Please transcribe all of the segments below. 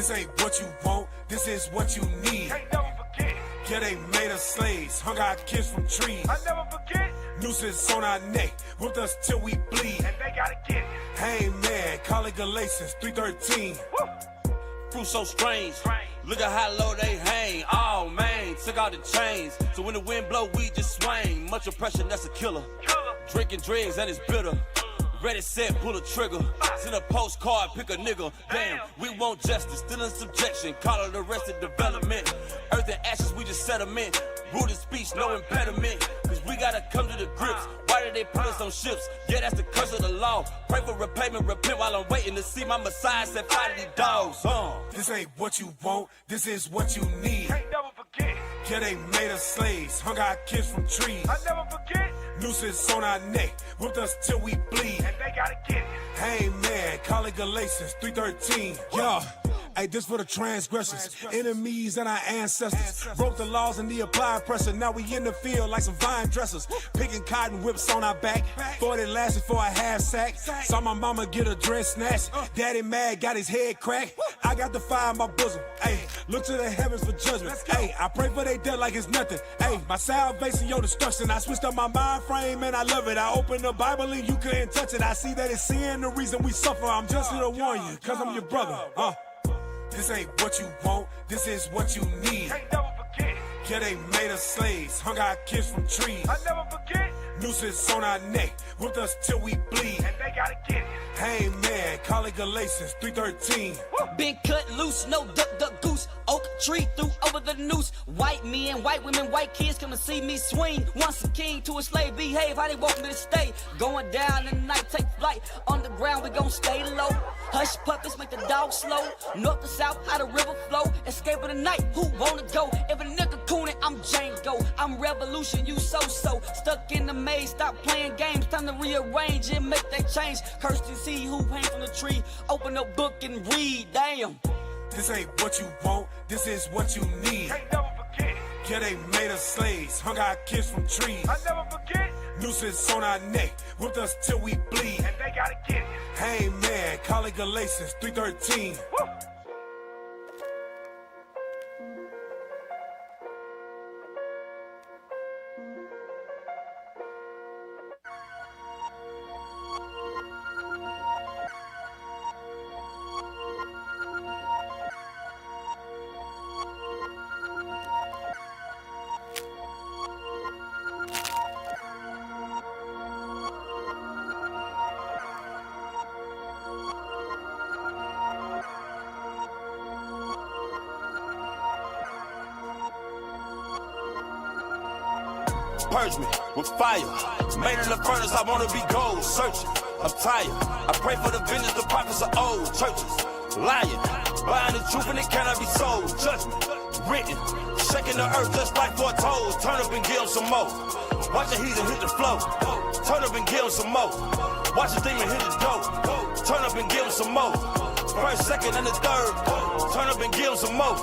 This ain't what you want, this is what you need. Can't never forget. Yeah, they made us slaves, hung our kids from trees. I never forget. Nooses on our neck, whipped us till we bleed. And they gotta get it. Hey man, call it Galatians 3:13. Woo. Fruit so strange. Look at how low they hang. Oh man, took out the chains. So when the wind blow, we just swing. Much oppression, that's a killer. Drinking dregs, that is bitter. Ready, set, pull a trigger. Send a postcard, pick a nigga. Damn, we want justice, still in subjection. Call it arrested development. Earth and ashes, we just sediment. Rooted speech, no impediment. Cause we gotta come to the grips. Why did they put us on ships? Yeah, that's the curse of the law. Pray for repayment, repent while I'm waiting to see my Messiah set fire to these dogs. This ain't what you want, this is what you need. Can't never forget. Yeah, they made us slaves, hung our kids from trees. I never forget. Nooses on our neck, whipped us till we bleed. And they gotta get it. Hey man, call it Galatians 3:13. Yeah. Hey, this for the transgressors, enemies and our ancestors. Broke the laws and the applied pressure. Now we in the field like some vine dressers. Picking cotton whips on our back. Thought it lasted for a half sack. Saw my mama get a dress snatched. Daddy mad, got his head cracked. I got the fire in my bosom. Hey, look to the heavens for judgment. Hey, I pray for they death like it's nothing. Hey, my salvation, your destruction. I switched up my mind frame and I love it. I opened the Bible and you couldn't touch it. I see that it's sin, the reason we suffer. I'm just here to warn you, cause I'm your brother. This ain't what you want, this is what you need. Can't never forget. Yeah, they made us slaves, hung our kids from trees. I never forget. Nooses on our neck, whipped us till we bleed. And they gotta get it. Hey man, call it Galatians 3:13. Been cut loose, no duck, duck, goose. Oak tree threw over the noose. White men, white women, white kids come to see me swing. Once a king to a slave, behave how they want me to stay. Going down in the night, take flight. Underground, we gon' stay low. Hush puppets make the dog slow. North to south, how the river flow. Escape of the night, who wanna go? If a nigga coonin', I'm Django. I'm revolution, you so-so. Stuck in the maze, stop playing games. Time to rearrange and make that change. Cursed and see who hang from the tree. Open a book and read, damn. This ain't what you want, this is what you need. Can't never forget. Yeah, they made us slaves, hung our kids from trees. I never forget. Nooses on our neck, whipped us till we bleed. And they gotta get it. Hey man, call it Galatians 3:13. Woo. Purge me with fire. Made in the furnace, I wanna be gold. Searching, I'm tired. I pray for the vengeance, the prophets of old churches. Lying, buying the truth and it cannot be sold. Judgment, written, shaking the earth just like foretold. Turn up and give them some more. Watch the heathen hit the flow. Turn up and give them some more. Watch the demon hit the door. Turn up and give them some more. First, second, and the third. Turn up and give them some more.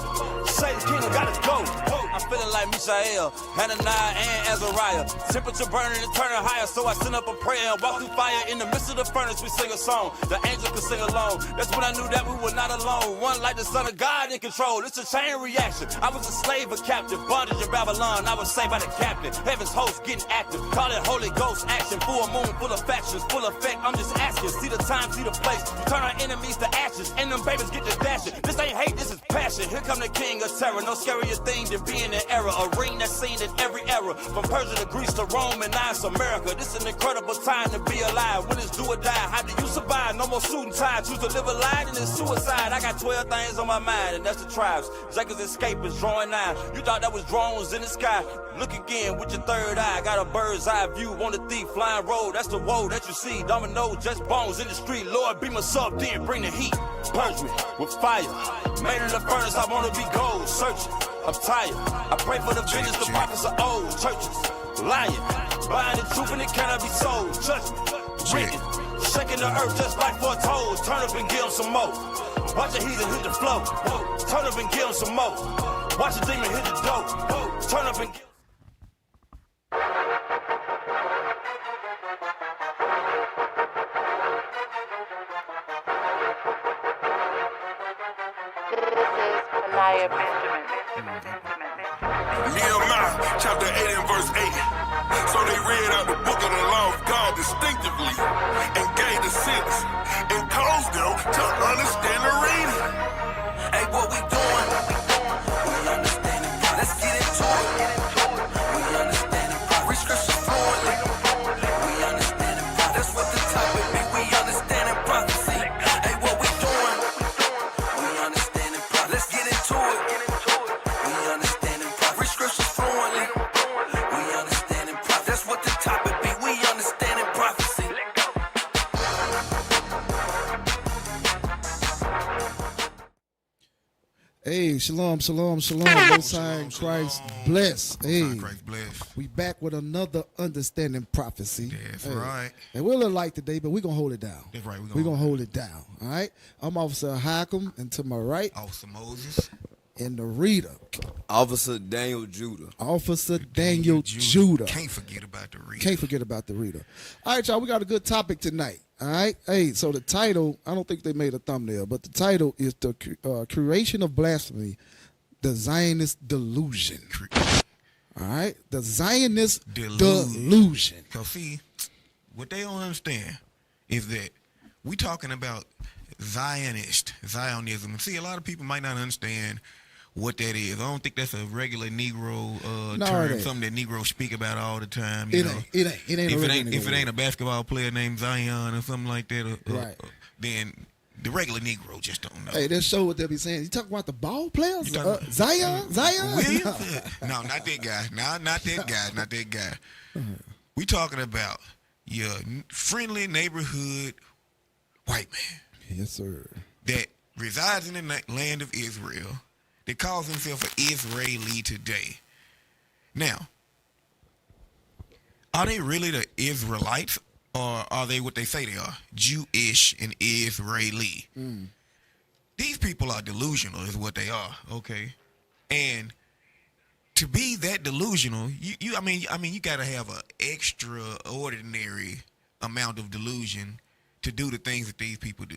Say the kingdom gotta go. I'm feeling like Mishael, Hananiah, and Azariah. Temperature burning and turning higher, so I send up a prayer and walk through fire. In the midst of the furnace, we sing a song. The angel could sing along. That's when I knew that we were not alone. One like the Son of God in control. It's a chain reaction. I was a slave, a captive, bondage in Babylon. I was saved by the captain. Heaven's host getting active. Call it Holy Ghost action. Full moon, full of factions, full effect. I'm just asking. See the time, see the place. We turn our enemies to ashes, and them babies get to dashing. This ain't hate, this is passion. Here come the king of terror. No scarier thing than being in error. A ring that's seen in every era. From Persia to Greece to Rome and now it's America. This is an incredible time to be alive. When it's do or die, how do you survive? No more suit and tie. Choose to live a lie and it's suicide. I got 12 things on my mind, and that's the tribes. Jacob's escape is drawing nigh. You thought that was drones in the sky. Look again with your third eye. Got a bird's eye view on the thief flying road. That's the woe that you see. Dominoes, just bones in the street. Lord, beam us up, then bring the heat. Purge me with fire. Made in the furnace, I wanna be gold. Searching, I'm tired. I pray for the vengeance, the prophets of old churches. Lying, buying the truth and it cannot be sold. Judgment, written, shaking the earth just like foretold. Turn up and give them some more. Watch the heathen hit the flow. Turn up and give them some more. Watch the demon hit the door. Turn up and give. Nehemiah chapter 8 and verse 8. So they read out the book of the law of God distinctively and gave the sense and caused them to understand the reading. Hey, what we doing? We understand it. Let's get into it. We understand it. Read scriptures fluently. We understand it. That's what the topic be. We understand it. Prophecy. Hey, what we doing? We understand it. Let's get into it. We understand it. Read scriptures fluently. We understand it. That's what the topic be. We understand it. Prophecy. Hey, shalom, shalom, shalom. Most High in Christ bless. Hey, Christ bless. we back with another understanding prophecy. That's Hey. right. And we're a little light today, but we're going to hold it down. That's right. We're going to hold it down. All right. I'm Officer Hakim, and to my right, Officer Moses. and the reader, Officer Daniel Judah. Officer Daniel Judah. Can't forget about the reader. Can't forget about the reader. All right, y'all, we got a good topic tonight. All right. Hey, so the title, I don't think they made a thumbnail, but the title is The Creation of Blasphemy, the Zionist Delusion. All right. The Zionist Delusion. So see, what they don't understand is that we talking about Zionism. And see, a lot of people might not understand what that is. I don't think that's a regular Negro term, something that Negroes speak about all the time. It ain't If it ain't a basketball player named Zion or something like that, right, then the regular Negro just don't know. Hey, that show what they'll be saying. You talking about the ball players? Zion? Williams? No, not that guy. No, not that guy. We talking about your friendly neighborhood white man. Yes, sir. That resides in the land of Israel, that calls himself an Israeli today. Now, are they really the Israelites, or are they what they say they are? Jewish and Israeli. These people are delusional is what they are, okay? And to be that delusional, you gotta have an extraordinary amount of delusion to do the things that these people do.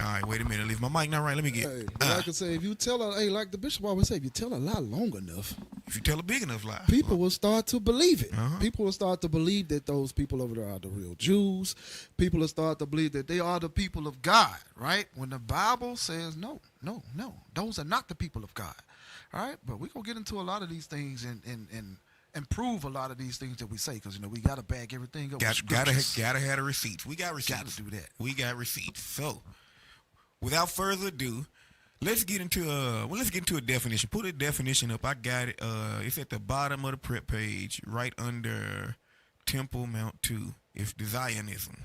All right, wait a minute. Leave my mic not right. Let me get. Hey, like I say, if you tell like the bishop always say, if you tell a lie long enough, if you tell a big enough lie, people will start to believe it. Uh-huh. People will start to believe that those people over there are the real Jews. People will start to believe that they are the people of God, right? When the Bible says no, those are not the people of God. All right, but we're gonna get into a lot of these things and prove a lot of these things that we say, because we gotta bag everything up. Gotta have the receipts. We got receipts. Gotta do that. We got receipts. So, without further ado, let's get into a definition. Put a definition up. I got it. It's at the bottom of the prep page, right under Temple Mount 2. It's the Zionism.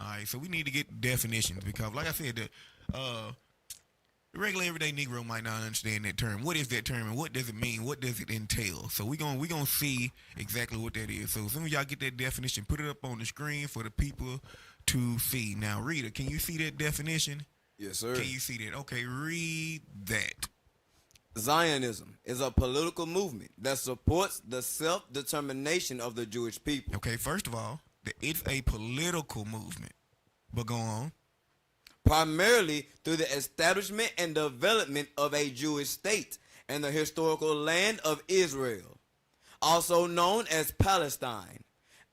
All right, so we need to get definitions, because, like I said, the regular everyday Negro might not understand that term. What is that term, and what does it mean? What does it entail? So we gonna see exactly what that is. So as soon as y'all get that definition, put it up on the screen for the people to see. Now, reader, can you see that definition? Yes, sir. Can you see that? Okay, read that. Zionism is a political movement that supports the self-determination of the Jewish people. Okay, first of all, it's a political movement. But go on. Primarily through the establishment and development of a Jewish state in the historical land of Israel, also known as Palestine.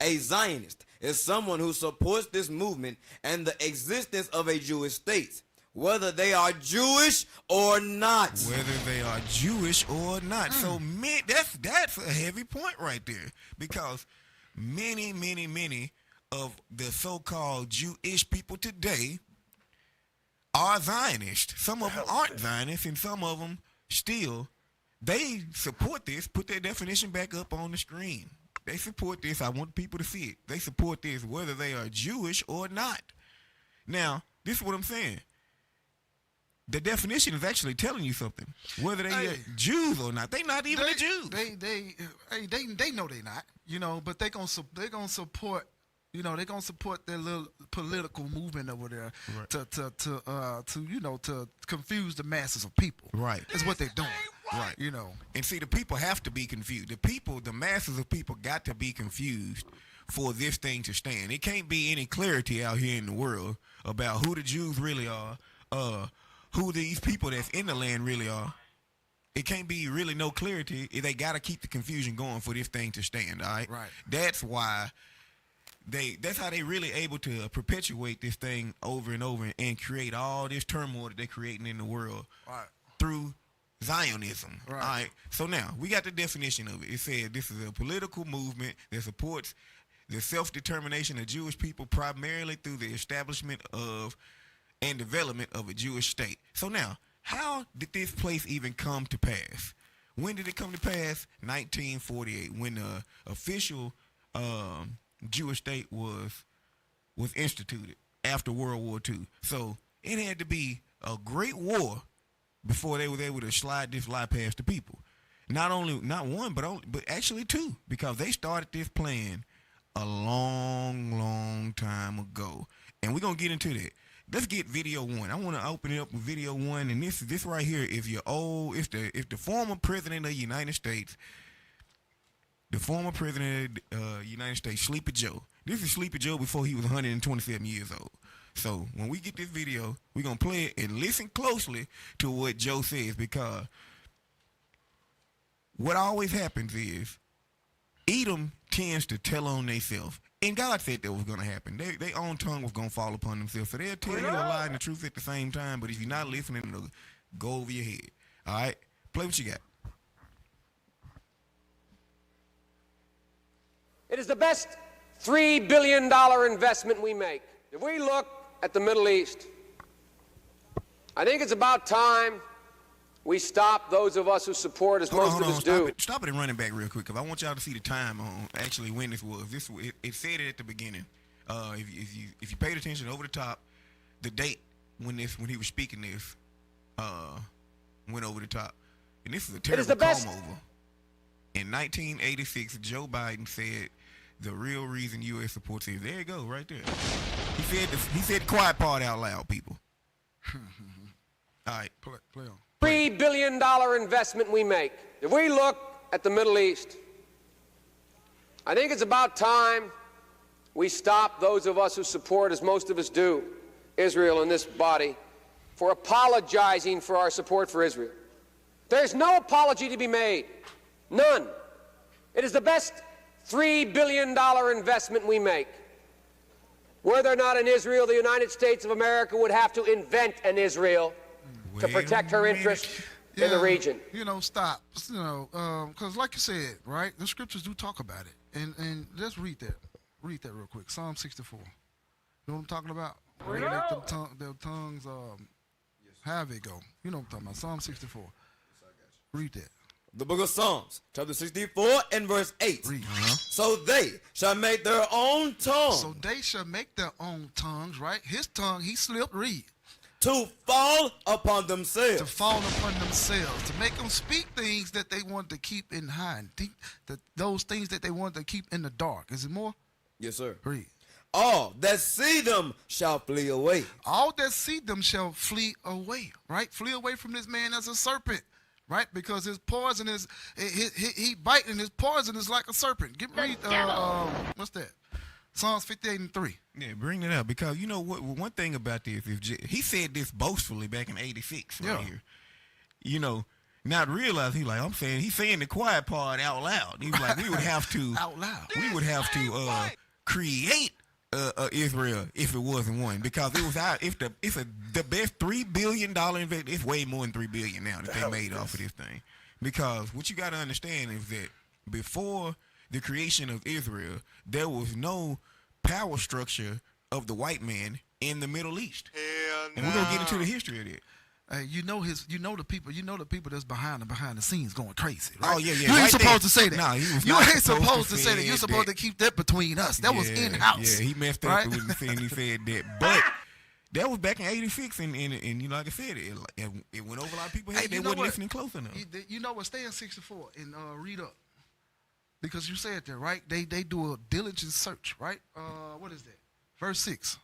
A Zionist is someone who supports this movement and the existence of a Jewish state, whether they are Jewish or not. Whether they are Jewish or not. So that's a heavy point right there, because many of the so-called Jewish people today are Zionists. Some of them aren't Zionists, and some of them still, they support this. Put that definition back up on the screen. They support this. I want people to see it. They support this whether they are Jewish or not. Now, this is what I'm saying. The definition is actually telling you something. Whether they are Jews or not. They're not even Jews. They know they not, but they're gonna support. They're gonna support their little political movement over there, right, to confuse the masses of people. Right, is what they're doing. Right, and see, the people have to be confused. The masses of people got to be confused for this thing to stand. It can't be any clarity out here in the world about who the Jews really are, who these people that's in the land really are, it can't be really no clarity. They got to keep the confusion going for this thing to stand, all right? Right. That's why that's how they really able to perpetuate this thing over and over and create all this turmoil that they're creating in the world through Zionism. Right. All right. So now we got the definition of it. It said this is a political movement that supports the self-determination of Jewish people primarily through the establishment of and development of a Jewish state. So now, how did this place even come to pass? When did it come to pass? 1948, when the official Jewish state was instituted after World War II. So it had to be a great war before they were able to slide this lie past the people. Not one, but actually two, because they started this plan a long time ago. And we're gonna get into that. Let's get video one. I want to open it up with video one, and this right here is if the former president of the United States, Sleepy Joe. This is Sleepy Joe before he was 127 years old. So when we get this video, we're gonna play it and listen closely to what Joe says, because what always happens is Edom tends to tell on themselves. And God said that was going to happen. Their own tongue was going to fall upon themselves. So they'll tell you a lie and the truth at the same time. But if you're not listening, it'll go over your head. All right? Play what you got. It is the best $3 billion investment we make. If we look at the Middle East, I think it's about time we stop those of us who support as most of us do. Stop it and run it back real quick, because I want y'all to see the time on actually when this was. It said it at the beginning. If you paid attention over the top, the date when he was speaking this went over the top. And this is a terrible comb-over. In 1986, Joe Biden said the real reason U.S. supports it. There you go, right there. He said the quiet part out loud, people. All right, play on. $3 billion investment we make. If we look at the Middle East, I think it's about time we stop those of us who support, as most of us do, Israel in this body, for apologizing for our support for Israel. There's no apology to be made. None. It is the best $3 billion investment we make. Were there not an Israel, the United States of America would have to invent an Israel to protect her interests in the region. Stop. Because like you said, right, the scriptures do talk about it. And let's read that. Read that real quick. Psalm 64. You know what I'm talking about? Regulate their tongues, have it go. You know what I'm talking about. Psalm 64. Read that. The book of Psalms, chapter 64 and verse 8. Read. So they shall make their own tongue. So they shall make their own tongues, right? His tongue, he slipped. Read. To fall upon themselves. To fall upon themselves. To make them speak things that they want to keep in hiding. Those things that they want to keep in the dark. Is it more? Yes, sir. Read. All that see them shall flee away. All that see them shall flee away. Right? Flee away from this man as a serpent. Right? Because his poison is, he biting, his poison is like a serpent. Read, what's that? Psalms 58 and 3. Yeah, bring it up, because you know what? One thing about this is he said this boastfully back in '86 right here. Not realize he's saying the quiet part out loud. He was like, we would have to out loud. We would have to create Israel if it wasn't one, because it was the best $3 billion investment. It's way more than $3 billion now that they made off of this thing. Because what you got to understand is that before the creation of Israel, there was no power structure of the white man in the Middle East. And we're gonna get into the history of it. The people that's behind the scenes going crazy. Right? Oh yeah. You ain't supposed to say that. No, he was you not ain't supposed to say that. You're supposed to keep that between us. That was in house. Yeah, he messed up right? with the thing. He said that, but that was back in '86, and like I said, it went over a lot of people's heads. They wasn't listening close enough. You know what? Stay in 64 and read up. Because you said that, right? They do a diligent search, right? What is that? Verse 6.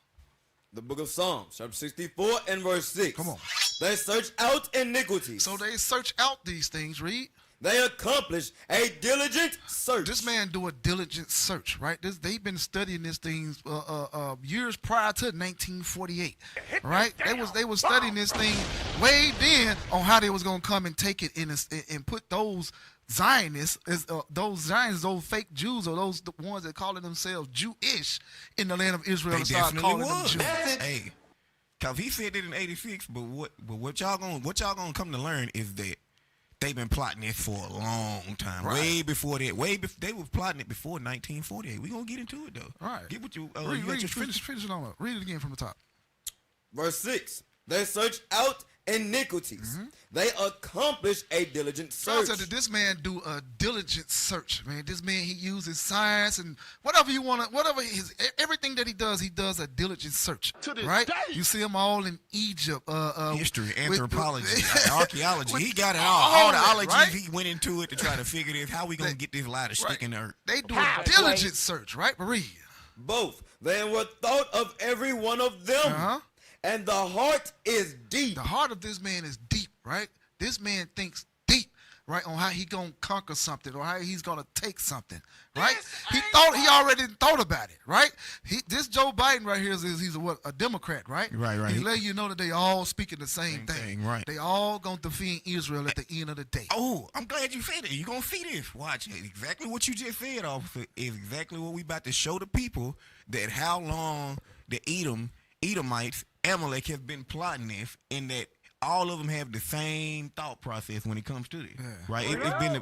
The book of Psalms, chapter 64 and verse 6. Come on. They search out iniquity. So they search out these things, read. they accomplish a diligent search. This man do a diligent search, right? They've been studying this thing years prior to 1948, right? They was studying this thing way then on how they was gonna come and take it and put those Zionists, those fake Jews, or those the ones that calling themselves Jewish in the land of Israel, They and start definitely calling them was. Jews. Hey, cause he said it in '86, but what y'all gonna come to learn is that they've been plotting this for a long time, Right. way before that. They were plotting it before 1948. We gonna get into it though. All right. Get what you Finish it on up. Read it again from the top. Verse 6, they search out iniquities. They accomplish a diligent So I search. said that this man do a diligent search, man. This man, he uses science and whatever you want to, everything that he does a diligent search, right? You see him all in Egypt, History, with- anthropology, archaeology. He got it all the that, ologies right? he went into it to try to figure this. How we gonna get this ladder stick in the earth? They do a diligent search, right? Read. Both. They were thought of every one of them. And the heart is deep. The heart of this man is deep, right? This man thinks deep, right, on how he gonna conquer something or how he's gonna take something, right? He already thought about it, right? This Joe Biden right here he's a Democrat, right? Right. He let you know that they all speaking the same thing, right? They all gonna defend Israel at the end of the day. Oh, I'm glad you said it. You gonna see this? Watch it. Exactly what you just said, officer, is exactly what we about to show the people, that how long the Edomites, Amalek has been plotting this, and that all of them have the same thought process when it comes to this, right?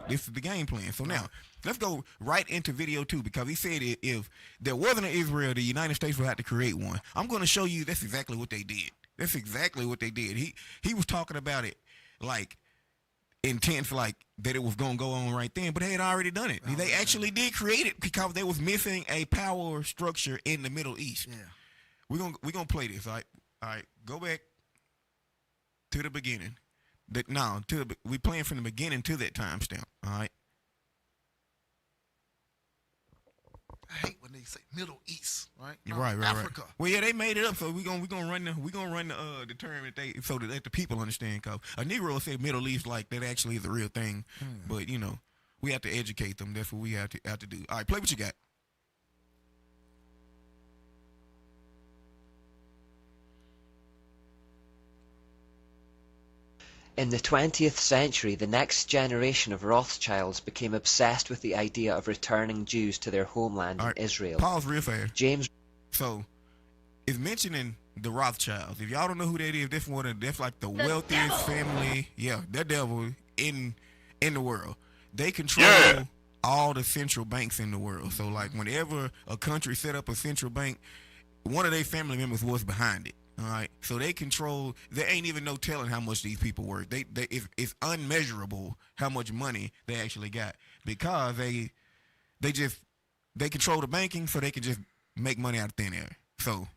This is the game plan. So now let's go right into video 2, because he said if there wasn't an Israel, the United States would have to create one. I'm going to show you that's exactly what they did. That's exactly what they did. He was talking about it like intense, like that it was going to go on right then, but they had already done it. They actually did create it because they was missing a power structure in the Middle East. Yeah. We're gonna play this, all right? All right, go back to the beginning. We playing from the beginning to that timestamp. All right. I hate when they say Middle East, right? Right. Africa. Well, yeah, they made it up, so we gonna run the term that so that the people understand. Cause a Negro will say Middle East like that actually is a real thing, but you know we have to educate them. That's what we have to do. All right, play what you got. In the 20th century, the next generation of Rothschilds became obsessed with the idea of returning Jews to their homeland in Israel. Pause real fast. James. So, it's mentioning the Rothschilds. If y'all don't know who that is, that's like the wealthiest family. Yeah, the devil in the world. They control all the central banks in the world. So, like, whenever a country set up a central bank, one of their family members was behind it. All right, so they control. There ain't even no telling how much these people worth. It's unmeasurable how much money they actually got, because they control the banking, so they can just make money out of thin air. So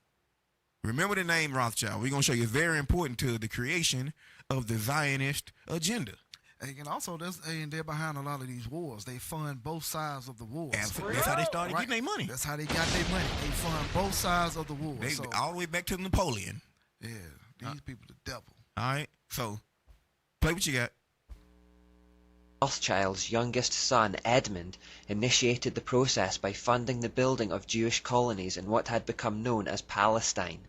remember the name Rothschild. We're gonna show you it's very important to the creation of the Zionist agenda. And also, they're behind a lot of these wars. They fund both sides of the wars. Absolutely. That's how they started getting their money. That's how they got their money. They fund both sides of the war. All the way back to Napoleon. Yeah, these people the devil. All right, so play what you got. Rothschild's youngest son, Edmund, initiated the process by funding the building of Jewish colonies in what had become known as Palestine.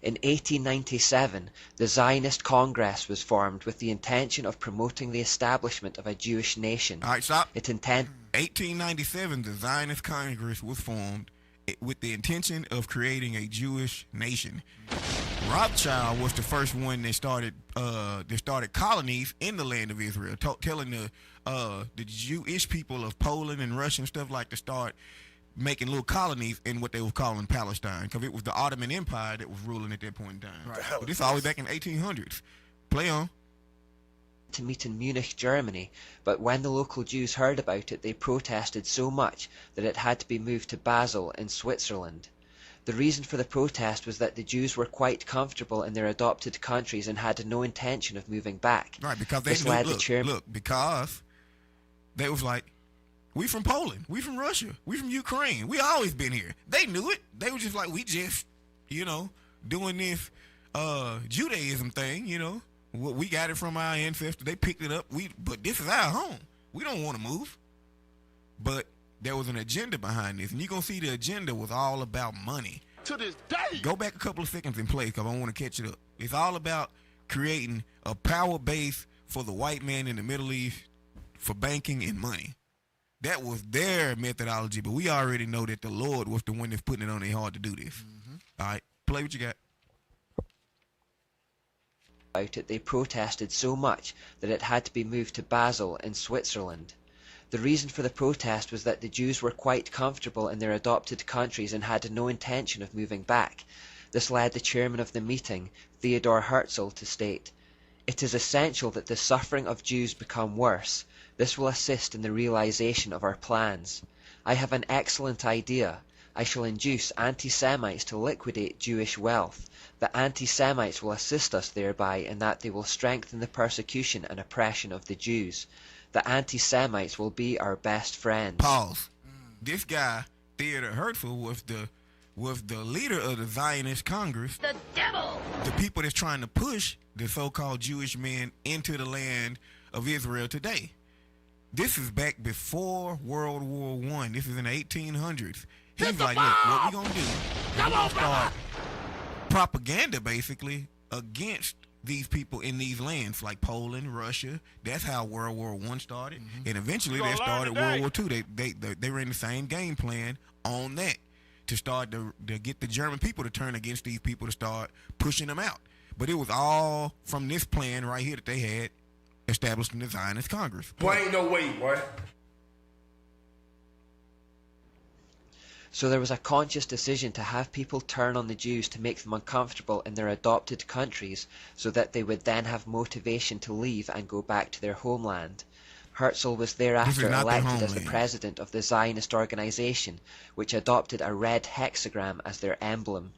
In 1897, the Zionist Congress was formed with the intention of promoting the establishment of a Jewish nation. All right, stop. 1897, the Zionist Congress was formed with the intention of creating a Jewish nation. Rothschild was the first one that started colonies in the land of Israel, telling the Jewish people of Poland and Russia and stuff like to start making little colonies in what they were calling Palestine, because it was the Ottoman Empire that was ruling at that point in time. Right. But this all the way back in 1800s. Play on. to meet in Munich, Germany, but when the local Jews heard about it, they protested so much that it had to be moved to Basel in Switzerland. The reason for the protest was that the Jews were quite comfortable in their adopted countries and had no intention of moving back. Right, because they because they was like, we from Poland, we from Russia, we from Ukraine, we always been here. They knew it. They were just like, we just, doing this Judaism thing, we got it from our ancestors. They picked it up. But this is our home. We don't want to move. But there was an agenda behind this, and you're going to see the agenda was all about money. To this day. Go back a couple of seconds and play, because I want to catch it up. It's all about creating a power base for the white man in the Middle East for banking and money. That was their methodology, but we already know that the Lord was the one that's putting it on their heart to do this. All right, play what you got. About it, they protested so much that it had to be moved to Basel in Switzerland. The reason for the protest was that the Jews were quite comfortable in their adopted countries and had no intention of moving back. This led the chairman of the meeting, Theodor Herzl, to state, "It is essential that the suffering of Jews become worse. This will assist in the realization of our plans. I have an excellent idea. I shall induce anti-Semites to liquidate Jewish wealth. The anti-Semites will assist us thereby in that they will strengthen the persecution and oppression of the Jews. The anti-Semites will be our best friends." Pause. This guy, Theodor Herzl, was the leader of the Zionist Congress. The devil! The people that's trying to push the so-called Jewish men into the land of Israel today. This is back before World War I. This is in the 1800s. He's like, look, what we gonna do? We're gonna start propaganda, basically, against these people in these lands, like Poland, Russia. That's how World War I started. And eventually that started World War II. They ran the same game plan on that to start to get the German people to turn against these people, to start pushing them out. But it was all from this plan right here that they had established in the Zionist Congress. Boy, ain't no way, boy. So there was a conscious decision to have people turn on the Jews to make them uncomfortable in their adopted countries so that they would then have motivation to leave and go back to their homeland. Herzl was thereafter elected as the president of the Zionist organization, which adopted a red hexagram as their emblem.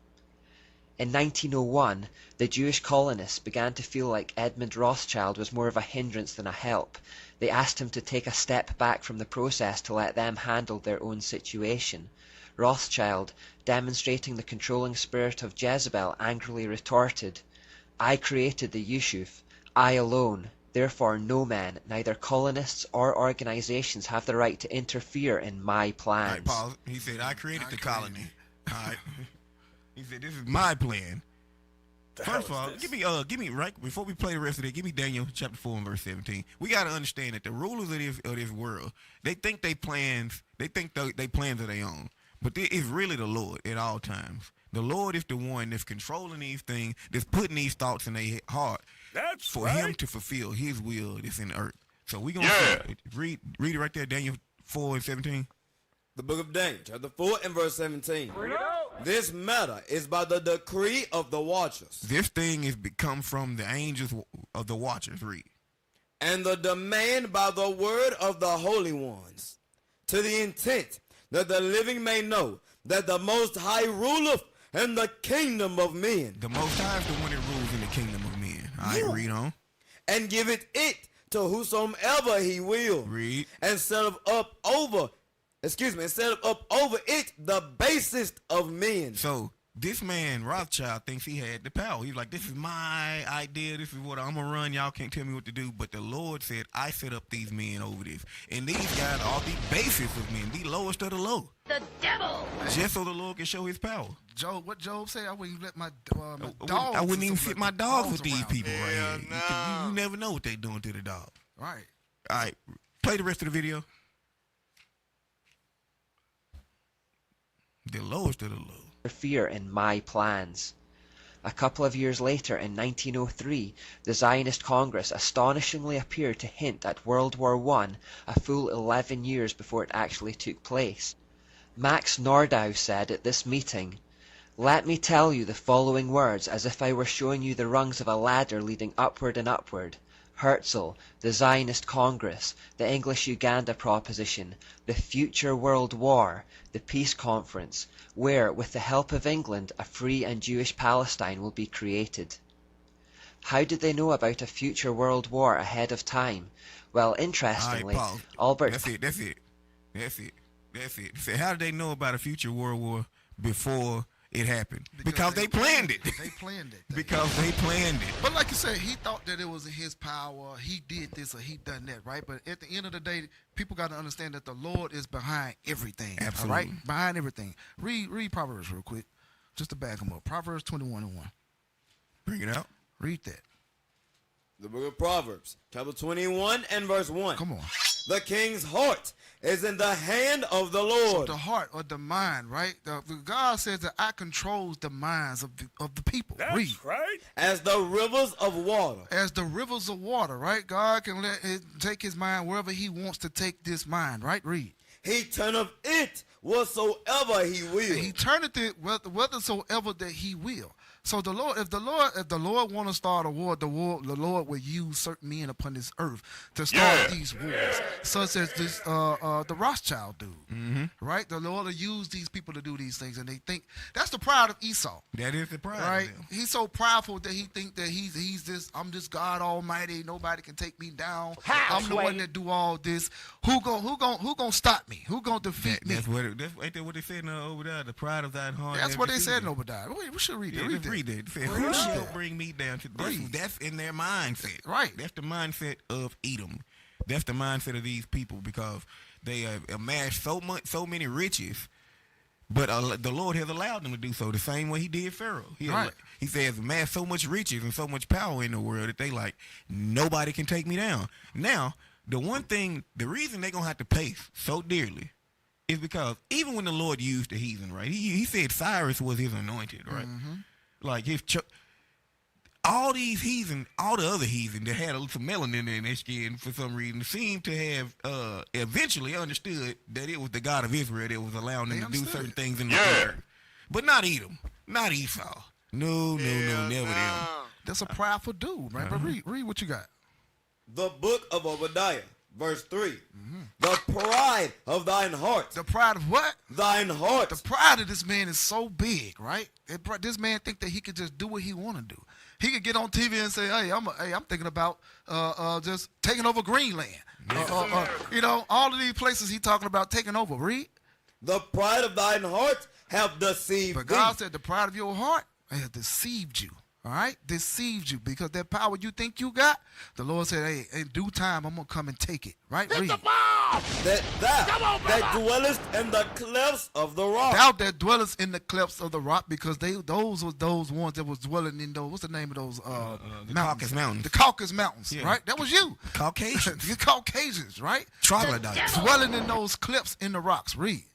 In 1901, the Jewish colonists began to feel like Edmund Rothschild was more of a hindrance than a help. They asked him to take a step back from the process to let them handle their own situation. Rothschild, demonstrating the controlling spirit of Jezebel, angrily retorted, "I created the Yishuf, I alone. Therefore no man, neither colonists or organizations, have the right to interfere in my plans." All right, pause. He said, I created the colony. All right. He said, this is my plan. First of all, give me right before we play the rest of it, give me Daniel chapter 4 and verse 17. We got to understand that the rulers of this world, they think they plans are their own. But it's really the Lord at all times. The Lord is the one that's controlling these things, that's putting these thoughts in their heart for him to fulfill his will that's in the earth. So we're going to read it right there, Daniel 4 and 17. The book of Daniel, chapter 4 and verse 17. This matter is by the decree of the watchers. This thing is become from the angels of the watchers, read. And the demand by the word of the holy ones, to the intent that the living may know that the Most High ruleth in the kingdom of men. The Most High is the one that rules in the kingdom of men. All right, read on. And giveth it to whosoever he will. Read. And set up over it the basest of men. So this man Rothschild thinks he had the power. He's like, this is my idea. This is what I'm gonna run. Y'all can't tell me what to do. But the Lord said, I set up these men over this, and these guys are the basest of men, the lowest of the low. The devil. Just so the Lord can show His power. Job, what Job say? I wouldn't let my dogs. I wouldn't even fit my dogs with these people right Hell here. no. You never know what they doing to the dog. Right. All right, play the rest of the video. The lowest of the low. Interfere in my plans. A couple of years later, in 1903, the Zionist Congress astonishingly appeared to hint at World War I a full 11 years before it actually took place. Max Nordau said at this meeting, "Let me tell you the following words as if I were showing you the rungs of a ladder leading upward and upward. Herzl, the Zionist Congress, the English-Uganda Proposition, the future World War, the Peace Conference, where, with the help of England, a free and Jewish Palestine will be created." How did they know about a future World War ahead of time? Well, interestingly, All right, Albert... That's it. So how did they know about a future World War before it happened because they planned it. They planned it. Because they planned it. But like you said, he thought that it was in his power. He did this or he done that, right? But at the end of the day, people got to understand that the Lord is behind everything. Absolutely. All right? Behind everything. Read Proverbs real quick, just to back him up. Proverbs 21:1. Bring it out. Read that. The book of Proverbs, chapter 21 and verse 1. Come on. The king's heart is in the hand of the So Lord. the heart or the mind, right? God says that I controls the minds of the people. Read. right. As the rivers of water. As the rivers of water, right? God can let it take his mind wherever he wants to take this mind, right? Read. He turneth it whatsoever he will. And he turneth it whithersoever that he will. So the Lord, if the Lord want to start a war, the Lord will use certain men upon this earth to start these wars, such as this the Rothschild dude, right? The Lord will use these people to do these things, and they think that's the pride of Esau. That is the pride. Right? Of them. He's so prideful that he think that he's this. I'm this God Almighty. Nobody can take me down. I'm the one that do all this. Who gonna stop me? Who gonna defeat me? Ain't that what they said over there? The pride of thine heart. That's what they said in Obadiah. We should read it. Read that. It says, who shall bring me down to that's in their mindset. Right. That's the mindset of Edom. That's the mindset of these people because they have amassed so many riches, but the Lord has allowed them to do so the same way he did Pharaoh. He says amassed so much riches and so much power in the world that they like, nobody can take me down. Now, the reason they're going to have to pay so dearly is because even when the Lord used the heathen, right, he said Cyrus was his anointed, right? Like all these heathen, all the other heathen that had some melanin in their skin for some reason seemed to have eventually understood that it was the God of Israel that was allowing them to do certain things in the earth. But not Edom, not Esau. No, never them. That's a prideful dude, right? But read what you got. The book of Obadiah, verse 3. The pride of thine heart. The pride of what? Thine heart. The pride of this man is so big, right? This man think that he could just do what he want to do. He could get on TV and say, "Hey, I'm thinking about just taking over Greenland." All of these places he talking about taking over. Read. The pride of thine heart have deceived But God said the pride of your heart has deceived you. All right, deceived you because that power you think you got, the Lord said, "Hey, in due time, I'm gonna come and take it." Right? Read. That dwellest in the clefts of the rock. Thou that dwellest in the clefts of the rock, because those were those ones that was dwelling in those. What's the name of those the mountains? Caucasus Mountains. The Caucasus Mountains, Yeah. right? That was you. Caucasians. The Caucasians, right? Troglodytes. Dwelling in those cliffs in the rocks. Read.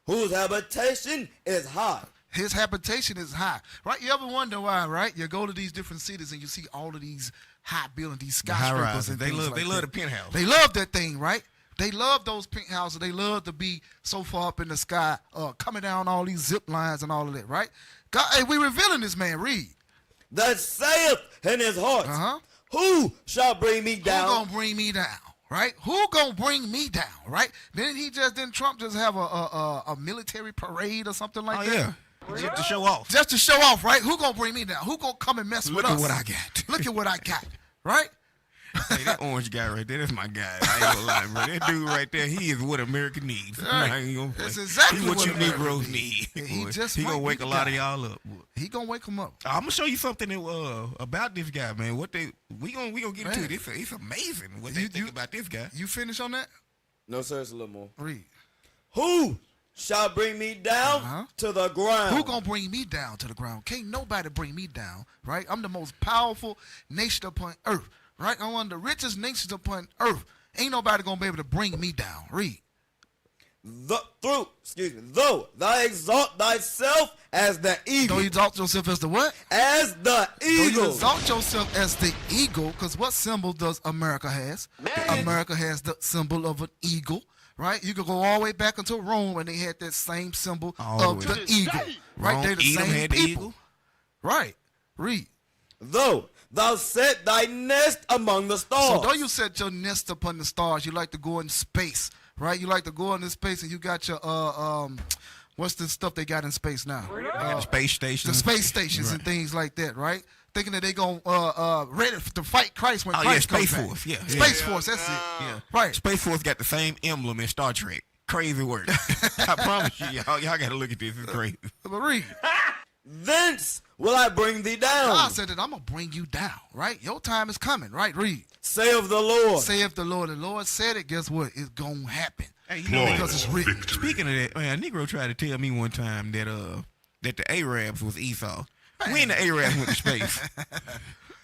Whose habitation is high. His habitation is high, right? You ever wonder why, right? You go to these different cities and you see all of these high buildings, these skyscrapers, and they things love like the that. penthouse. They love that thing, right? They love those penthouses. They love to be so far up in the sky, coming down all these zip lines and all of that, right? God, hey, we revealing this man. Read. That saith in his heart, who shall bring me down? Who gonna bring me down? Right? Who gonna bring me down? Right? Didn't Trump just have a military parade or something like that? Yeah. Just to show off. Just to show off, right? Who gonna bring me down? Who gonna come and mess with us? Look at what I got. Look at what I got, right? Hey, that orange guy right there, that's my guy. I ain't gonna lie, bro. That dude right there, he is what America needs. Right. I ain't gonna play. That's exactly He what you America Negroes needs. need. He Boy. just He might gonna be wake the a lot of guy. y'all up. Boy. He gonna wake him up. I'm gonna show you something that, about this guy, man. We gonna get into it. It's amazing what you think about this guy. You finish on that? No, sir, it's a little more. Read. Who shall bring me down to the ground? Who gonna bring me down to the ground? Can't nobody bring me down, right? I'm the most powerful nation upon earth, right? I'm one of the richest nations upon earth. Ain't nobody gonna be able to bring me down. Read. Though thou exalt thyself as the eagle. Don't exalt yourself as the what? As the eagle. Don't exalt yourself as the eagle, because what symbol does America has? America has the symbol of an eagle, right? You could go all the way back into Rome and they had that same symbol of the eagle, right? They're the same people, right? Read. Though thou set thy nest among the stars. So though you set your nest upon the stars, you like to go in space, right? You like to go into space and you got your what's the stuff they got in space now? Space stations. The space stations and things like that, right? Thinking that they gonna ready to fight Christ when Christ comes Space back. Force, yeah. Space Force, that's it. Yeah. Right. Space Force got the same emblem in Star Trek. Crazy work. I promise you, y'all gotta look at this. It's crazy. But read. thence will I bring thee down. God said that I'm going to bring you down, right? Your time is coming, right? Read. Saith the Lord. Saith the Lord. The Lord said it. Guess what? It's going to happen. Hey, you know, because it's written. Speaking of that, man, a Negro tried to tell me one time that the Arabs was Esau. When the Arabs went to space.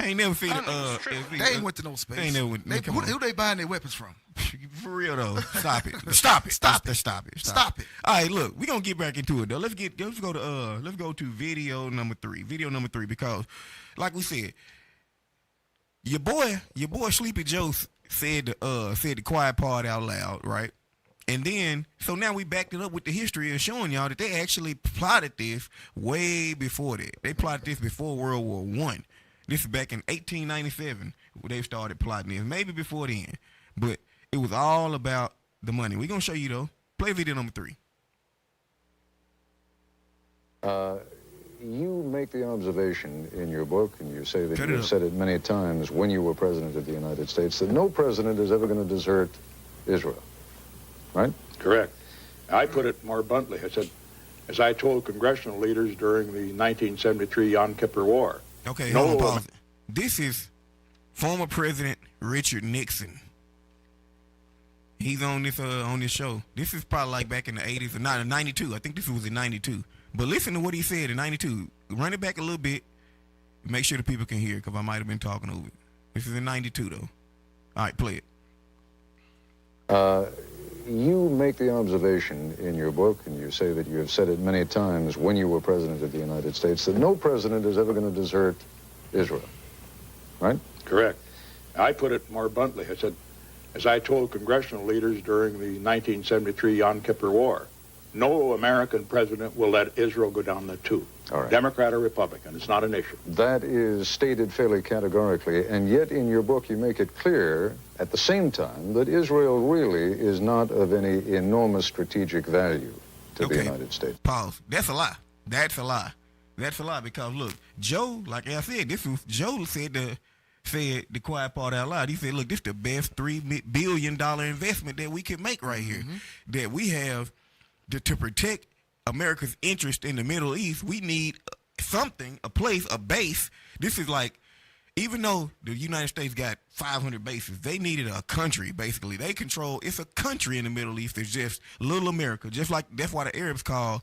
I ain't never seen They ain't went to no space. They ain't never went. Who they buying their weapons from? For real though. Stop it. Stop it. Stop it. All right, look, we're gonna get back into it though. Let's go to video number 3. Video number 3, because like we said, your boy Sleepy Joe said the quiet part out loud, right? And then, so now we backed it up with the history and showing y'all that they actually plotted this way before that. They plotted this before World War I. This is back in 1897 where they started plotting this. Maybe before then. But it was all about the money. We're going to show you, though. Play video number 3. You make the observation in your book, and you say that you've said it many times when you were president of the United States, that no president is ever going to desert Israel. Right? Correct. I put it more bluntly. I said, as I told congressional leaders during the 1973 Yom Kippur War. Okay, hold on, pause it. This is former President Richard Nixon. He's on this show. This is probably like back in the 80s or not, 92. I think this was in 92. But listen to what he said in 92. Run it back a little bit. Make sure the people can hear, because I might have been talking over it. This is in 92, though. All right, play it. You make the observation in your book, and you say that you have said it many times when you were president of the United States, that no president is ever going to desert Israel. Right? Correct. I put it more bluntly. I said, as I told congressional leaders during the 1973 Yom Kippur War, no American president will let Israel go down the tube. All right. Democrat or Republican. It's not an issue. That is stated fairly categorically, and yet in your book you make it clear at the same time that Israel really is not of any enormous strategic value to the United States. Pause. That's a lie. That's a lie. That's a lie, because look, Joe, like I said, Joe said the quiet part out loud. He said, look, this is the best $3 billion investment that we can make right here. That we have to protect America's interest in the Middle East. We need something, a place, a base. This is like, even though the United States got 500 bases, they needed a country, basically. They control, it's a country in the Middle East. It's just little America. Just like, that's why the Arabs call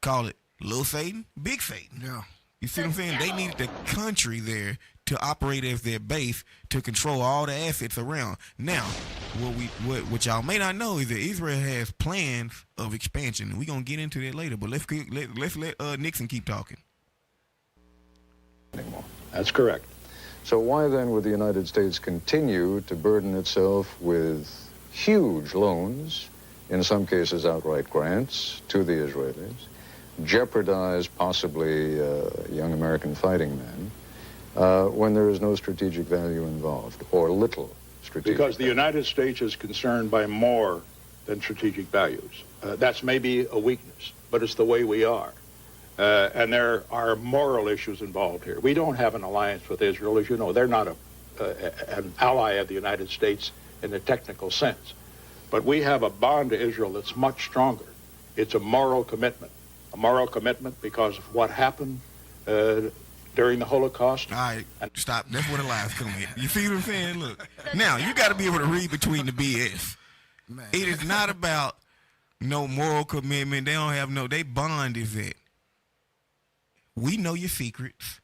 it Little Satan, Big Satan. Yeah. You see what I'm saying? They needed the country there to operate as their base to control all the assets around. Now, what y'all may not know is that Israel has plans of expansion, and we're gonna get into that later. But let's let Nixon keep talking. Anymore. That's correct. So why then would the United States continue to burden itself with huge loans, in some cases outright grants, to the Israelis, jeopardize possibly young American fighting men, when there is no strategic value involved, or little strategic Because the value? United States is concerned by more than strategic values. That's maybe a weakness, but it's the way we are. And there are moral issues involved here. We don't have an alliance with Israel, as you know. They're not an ally of the United States in the technical sense. But we have a bond to Israel that's much stronger. It's a moral commitment. A moral commitment because of what happened during the Holocaust. All right, stop. That's where the lies come in. You see what I'm saying? Look, now you got to be able to read between the BS. Man. It is not about no moral commitment. They don't have they bond is that. We know your secrets.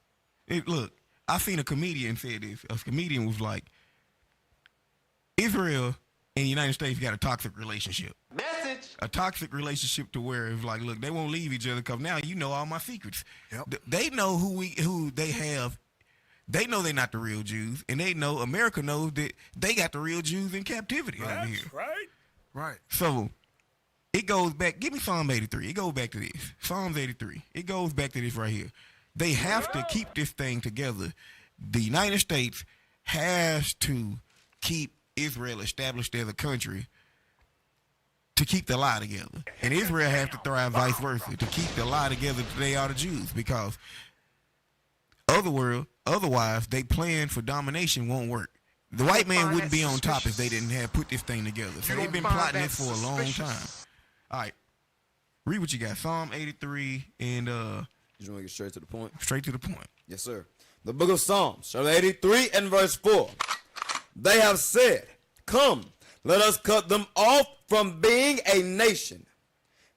Look, I seen a comedian say this. A comedian was like, Israel and the United States got a toxic relationship. Message. A toxic relationship to where it's like, look, they won't leave each other because now you know all my secrets. Yep. They know who they have. They know they're not the real Jews, and they know America knows that they got the real Jews in captivity over here. Right. So it goes back. Give me Psalm 83. It goes back to this. Psalms 83. It goes back to this right here. They have to keep this thing together. The United States has to keep Israel established as a country to keep the lie together. And Israel has to thrive vice versa, to keep the lie together that they are the Jews, because otherwise they plan for domination won't work. The white man wouldn't be on top if they didn't have put this thing together. So they've been plotting this for a long time. All right. Read what you got. Psalm 83 and You just want to get straight to the point? Straight to the point. Yes, sir. The book of Psalms, chapter 83 and verse 4. They have said, come, let us cut them off from being a nation,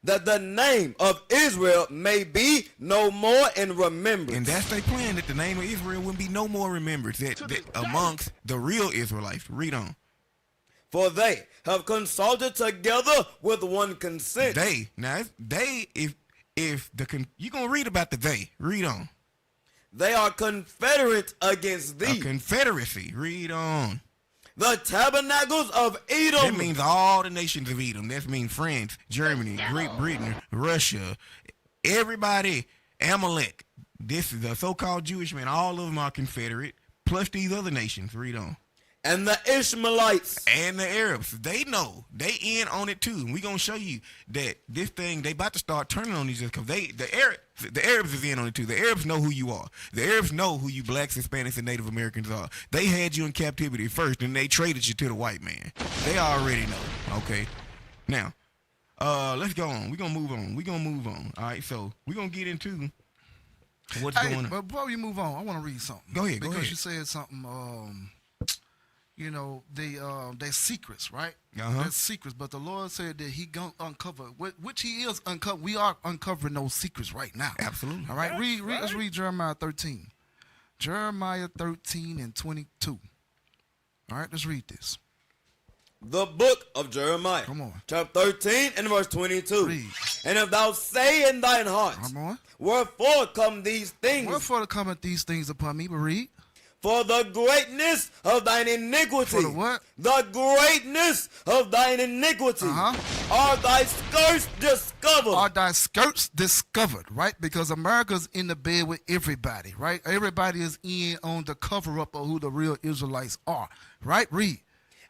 that the name of Israel may be no more in remembrance. And that's their plan, that the name of Israel wouldn't be no more remembered that amongst the real Israelites. Read on. For they have consulted together with one consent. They. Now, if you're going to read about the they. Read on. They are confederate against thee. A confederacy. Read on. The tabernacles of Edom. That means all the nations of Edom. That means France, Germany, Great Britain, Russia, everybody, Amalek. This is the so-called Jewish men. All of them are confederate, plus these other nations. Read on. And the Ishmaelites. And the Arabs. They know. They in on it too. And we're going to show you that this thing, they about to start turning on these because the Arabs is in on it too. The Arabs know who you are. The Arabs know who you blacks, Hispanics, and Native Americans are. They had you in captivity first, and they traded you to the white man. They already know. Okay. Now, let's go on. We're going to move on. All right. So we're going to get into what's going on. But before you move on, I want to read something. Go ahead. Because you said something, you know, they're secrets, right? They're secrets, but the Lord said that he gonna uncover, which he is uncover. We are uncovering those secrets right now. Absolutely. All right, let's read Jeremiah 13. Jeremiah 13 and 22. All right, let's read this. The book of Jeremiah. Come on. Chapter 13 and verse 22. Read. And if thou say in thine heart, Come on. wherefore come these things? Wherefore cometh these things upon me? But read. For the greatness of thine iniquity. For the what? The greatness of thine iniquity. Are thy skirts discovered. Are thy skirts discovered, right? Because America's in the bed with everybody, right? Everybody is in on the cover-up of who the real Israelites are, right? Read.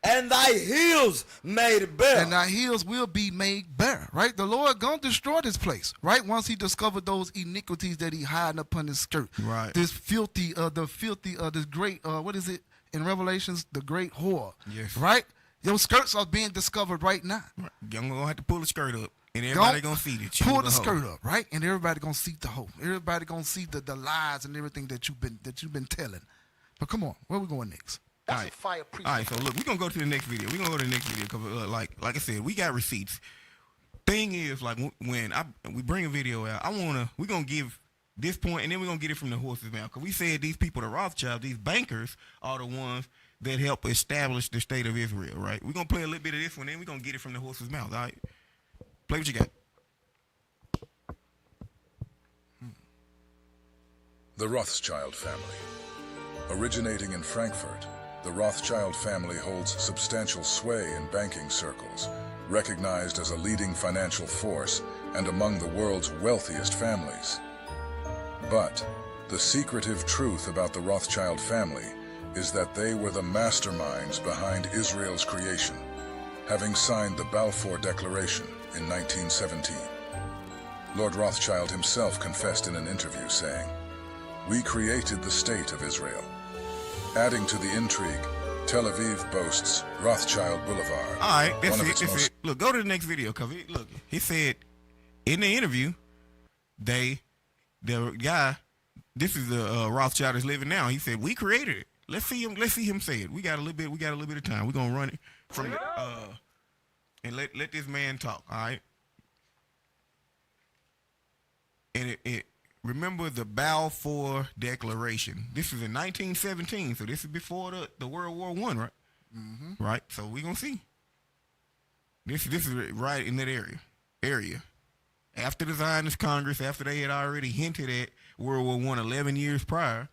And thy heels made bare. And thy heels will be made bare, right? The Lord gonna destroy this place, right? Once he discovered those iniquities that he hiding upon his skirt. Right. This this great, what is it in Revelations? The great whore. Yes. Right? Your skirts are being discovered right now. Right. You're going to have to pull the skirt up. And everybody going to see that you pull the the hoe. skirt up, right? And everybody gonna see the hoe. Everybody gonna see the lies and everything that you've been telling. But come on, where we going next? All right, so look, we're going to go to the next video. We're going to go to the next video because, like I said, we got receipts. Thing is, like, when we bring a video out, we're going to give this point, and then we're going to get it from the horse's mouth. Because we said these people, the Rothschild, these bankers, are the ones that help establish the state of Israel, right? We're going to play a little bit of this one, then we're going to get it from the horse's mouth, all right? Play what you got. The Rothschild family. Originating in Frankfurt, the Rothschild family holds substantial sway in banking circles, recognized as a leading financial force and among the world's wealthiest families. But the secretive truth about the Rothschild family is that they were the masterminds behind Israel's creation, having signed the Balfour Declaration in 1917. Lord Rothschild himself confessed in an interview saying, "We created the state of Israel." Adding to the intrigue, Tel Aviv boasts Rothschild Boulevard. All right, that's it. Look, go to the next video, because he said in the interview, the guy, this is the Rothschild is living now. He said, we created it. Let's see him say it. We got a little bit of time. We're gonna run it from the and let this man talk, all right? And remember the Balfour Declaration. This is in 1917, so this is before the World War I, right? Mm-hmm. Right. So we're gonna see. This is right in that area. After the Zionist Congress, after they had already hinted at World War I 11 years prior,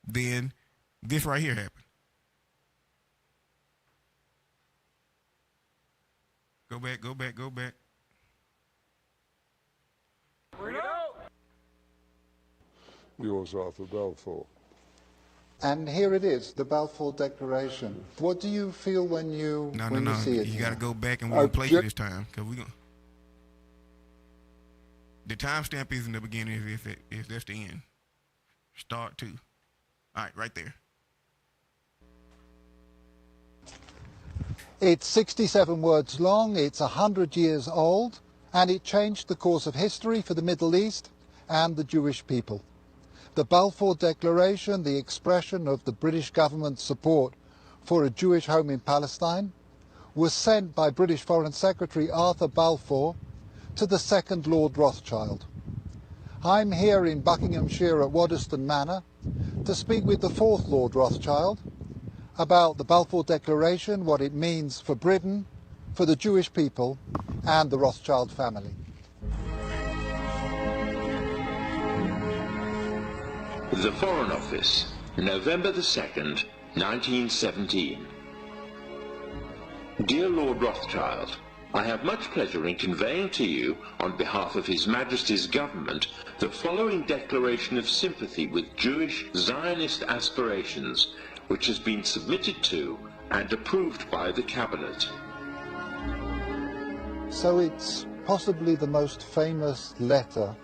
then this right here happened. Go back. Yours, Arthur Balfour. And here it is, the Balfour Declaration. What do you feel when you see it? You got to go back and we're going to play it this time. Because the timestamp is in the beginning, if that's the end. Start 2. All right, right there. It's 67 words long, it's 100 years old, and it changed the course of history for the Middle East and the Jewish people. The Balfour Declaration, the expression of the British government's support for a Jewish home in Palestine, was sent by British Foreign Secretary Arthur Balfour to the second Lord Rothschild. I'm here in Buckinghamshire at Waddesdon Manor to speak with the fourth Lord Rothschild about the Balfour Declaration, what it means for Britain, for the Jewish people and the Rothschild family. The Foreign Office, November the 2nd, 1917. Dear Lord Rothschild, I have much pleasure in conveying to you, on behalf of His Majesty's government, the following declaration of sympathy with Jewish Zionist aspirations, which has been submitted to and approved by the Cabinet. So it's possibly the most famous letter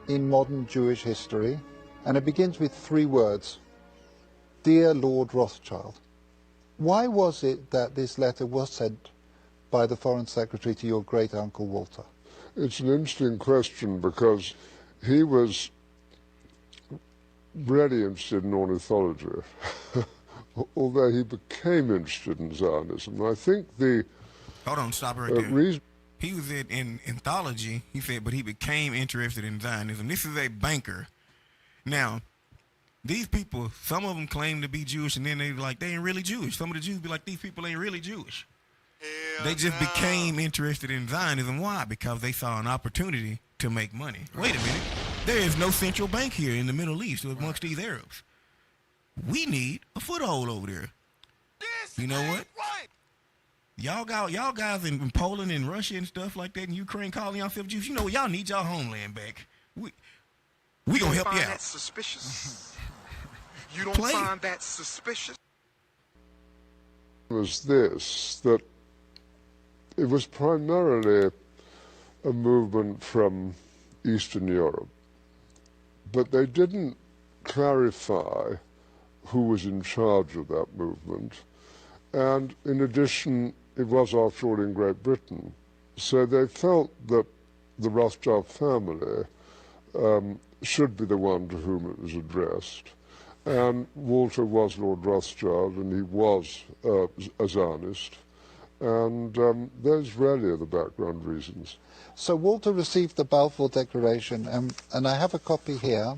in modern Jewish history, and it begins with 3 words: Dear Lord Rothschild. Why was it that this letter was sent by the Foreign Secretary to your great-uncle Walter? It's an interesting question because he was really interested in ornithology, although he became interested in Zionism. I think the Hold on, stop right there. He was in anthology, he said, but he became interested in Zionism. This is a banker. Now, these people, some of them claim to be Jewish, and then they like, they ain't really Jewish. Some of the Jews be like, these people ain't really Jewish. They just became interested in Zionism. Why? Because they saw an opportunity to make money. Wait a minute. There is no central bank here in the Middle East amongst these Arabs. We need a foothold over there. You know what? Y'all guys in Poland and Russia and stuff like that, and Ukraine calling yourself Jews, you know, y'all need y'all homeland back. We gonna help you out. That suspicious? You don't find that suspicious? Was this, that it was primarily a movement from Eastern Europe, but they didn't clarify who was in charge of that movement. And in addition, it was after all in Great Britain. So they felt that the Rothschild family should be the one to whom it was addressed. And Walter was Lord Rothschild, and he was a Zionist. And those really are the background reasons. So Walter received the Balfour Declaration, and I have a copy here.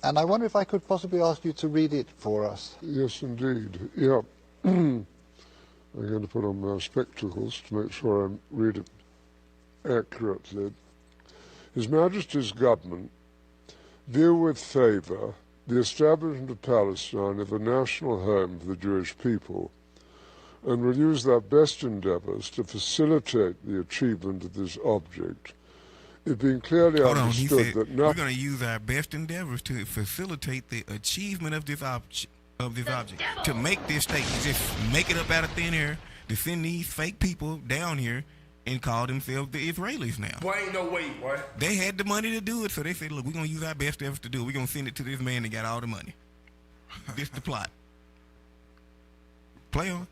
And I wonder if I could possibly ask you to read it for us. Yes, indeed. Yeah. I'm going to put on my spectacles to make sure I read it accurately. His Majesty's government view with favour the establishment of Palestine as a national home for the Jewish people, and will use their best endeavours to facilitate the achievement of this object. It being clearly understood that we're going to use our best endeavours to facilitate the achievement of this object. To make this statement, just make it up out of thin air, to send these fake people down here and call themselves the Israelis now. Boy, ain't no way, boy. They had the money to do it, so they said, look, we're going to use our best efforts to do it. We're going to send it to this man that got all the money. This the plot. Play on.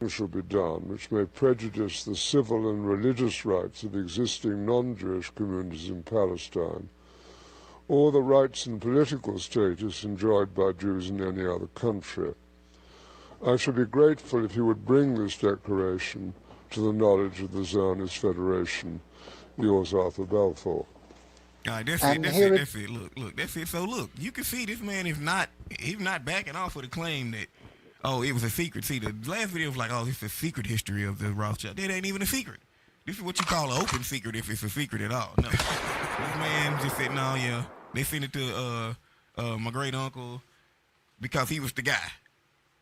Should be done, which may prejudice the civil and religious rights of existing non-Jewish communities in Palestine, or the rights and political status enjoyed by Jews in any other country. I should be grateful if you would bring this declaration to the knowledge of the Zionist Federation. Yours, Arthur Balfour. All right, that's it. Look, that's it. So look, you can see this man is not backing off of the claim that, oh, it was a secret. See, the last video was like, oh, this is a secret history of the Rothschild. It ain't even a secret. This is what you call an open secret if it's a secret at all. No. This man just said, no, yeah, they sent it to my great uncle because he was the guy.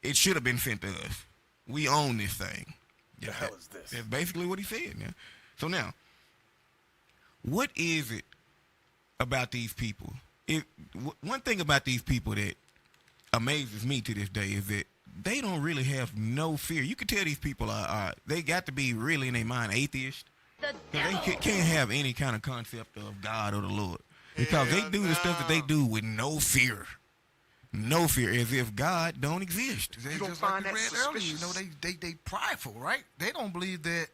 It should have been sent to us. We own this thing. The hell is this? That's basically what he said. Yeah. So now, what is it about these people? One thing about these people that amazes me to this day is that they don't really have no fear. You can tell these people they got to be really in their mind atheist. They can't have any kind of concept of God or the Lord because they do the stuff that they do with no fear. No fear, as if God don't exist. They just like we read earlier, you know, they prideful, right? They don't believe that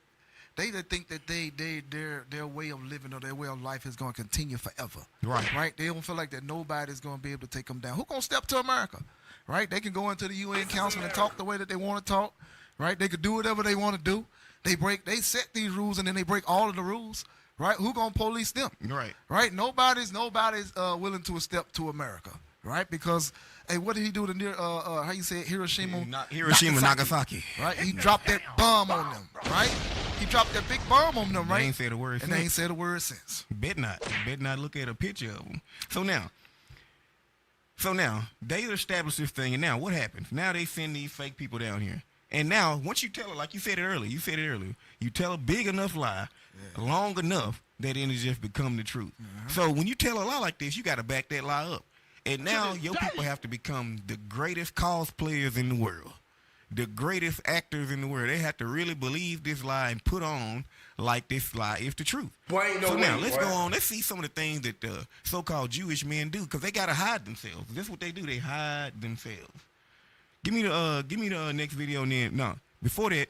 They think that their way of living or their way of life is going to continue forever. Right. They don't feel like that nobody's going to be able to take them down. Who going to step to America? Right? They can go into the UN Council and talk the way that they want to talk. Right? They could do whatever they want to do. They set these rules and then they break all of the rules. Right? Who going to police them? Right. Right? Nobody's willing to step to America. Right? Because, hey, what did he do to near how you say it, Hiroshima Nagasaki. Right? He dropped that bomb on them. Right? He dropped that big bomb on them. Right? They ain't said a word and since. they ain't said a word since. Bet not look at a picture of them. So now they established this thing, and now what happens? Now they send these fake people down here. And now, once you tell it, like you said it earlier, you tell a big enough lie, long enough, that it just become the truth. So when you tell a lie like this, you got to back that lie up. And now your people have to become the greatest cosplayers in the world, the greatest actors in the world. They have to really believe this lie and put on like this lie is the truth. So now let's go on. Let's see some of the things that the so-called Jewish men do, because they got to hide themselves. That's what they do. They hide themselves. Give me the next video, and then before that.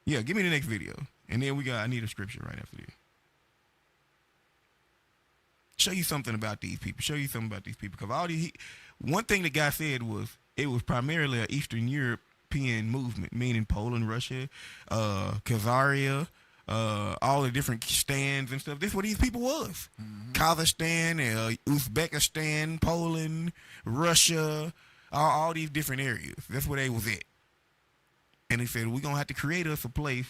Yeah, give me the next video, and then I need a scripture right after this. Show you something about these people. Because one thing the guy said was it was primarily an Eastern European movement, meaning Poland, Russia, Khazaria, all the different stands and stuff. This is what these people was. Kazakhstan, Uzbekistan, Poland, Russia, all these different areas. That's where they was at. And he said, we're going to have to create us a place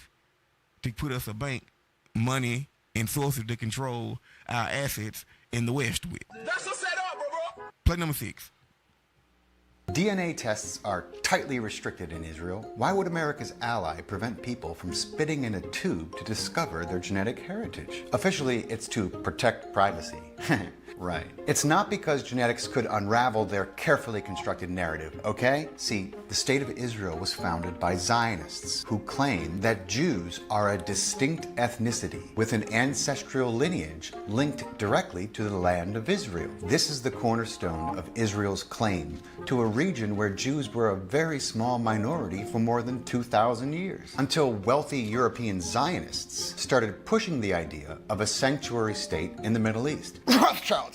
to put us a bank, money, and sources to control our assets in the West with. That's a setup, bro. Play number 6. DNA tests are tightly restricted in Israel. Why would America's ally prevent people from spitting in a tube to discover their genetic heritage? Officially, it's to protect privacy. Right. It's not because genetics could unravel their carefully constructed narrative, okay? See, the state of Israel was founded by Zionists who claim that Jews are a distinct ethnicity with an ancestral lineage linked directly to the land of Israel. This is the cornerstone of Israel's claim to a region where Jews were a very small minority for more than 2,000 years, until wealthy European Zionists started pushing the idea of a sanctuary state in the Middle East. Rothschild.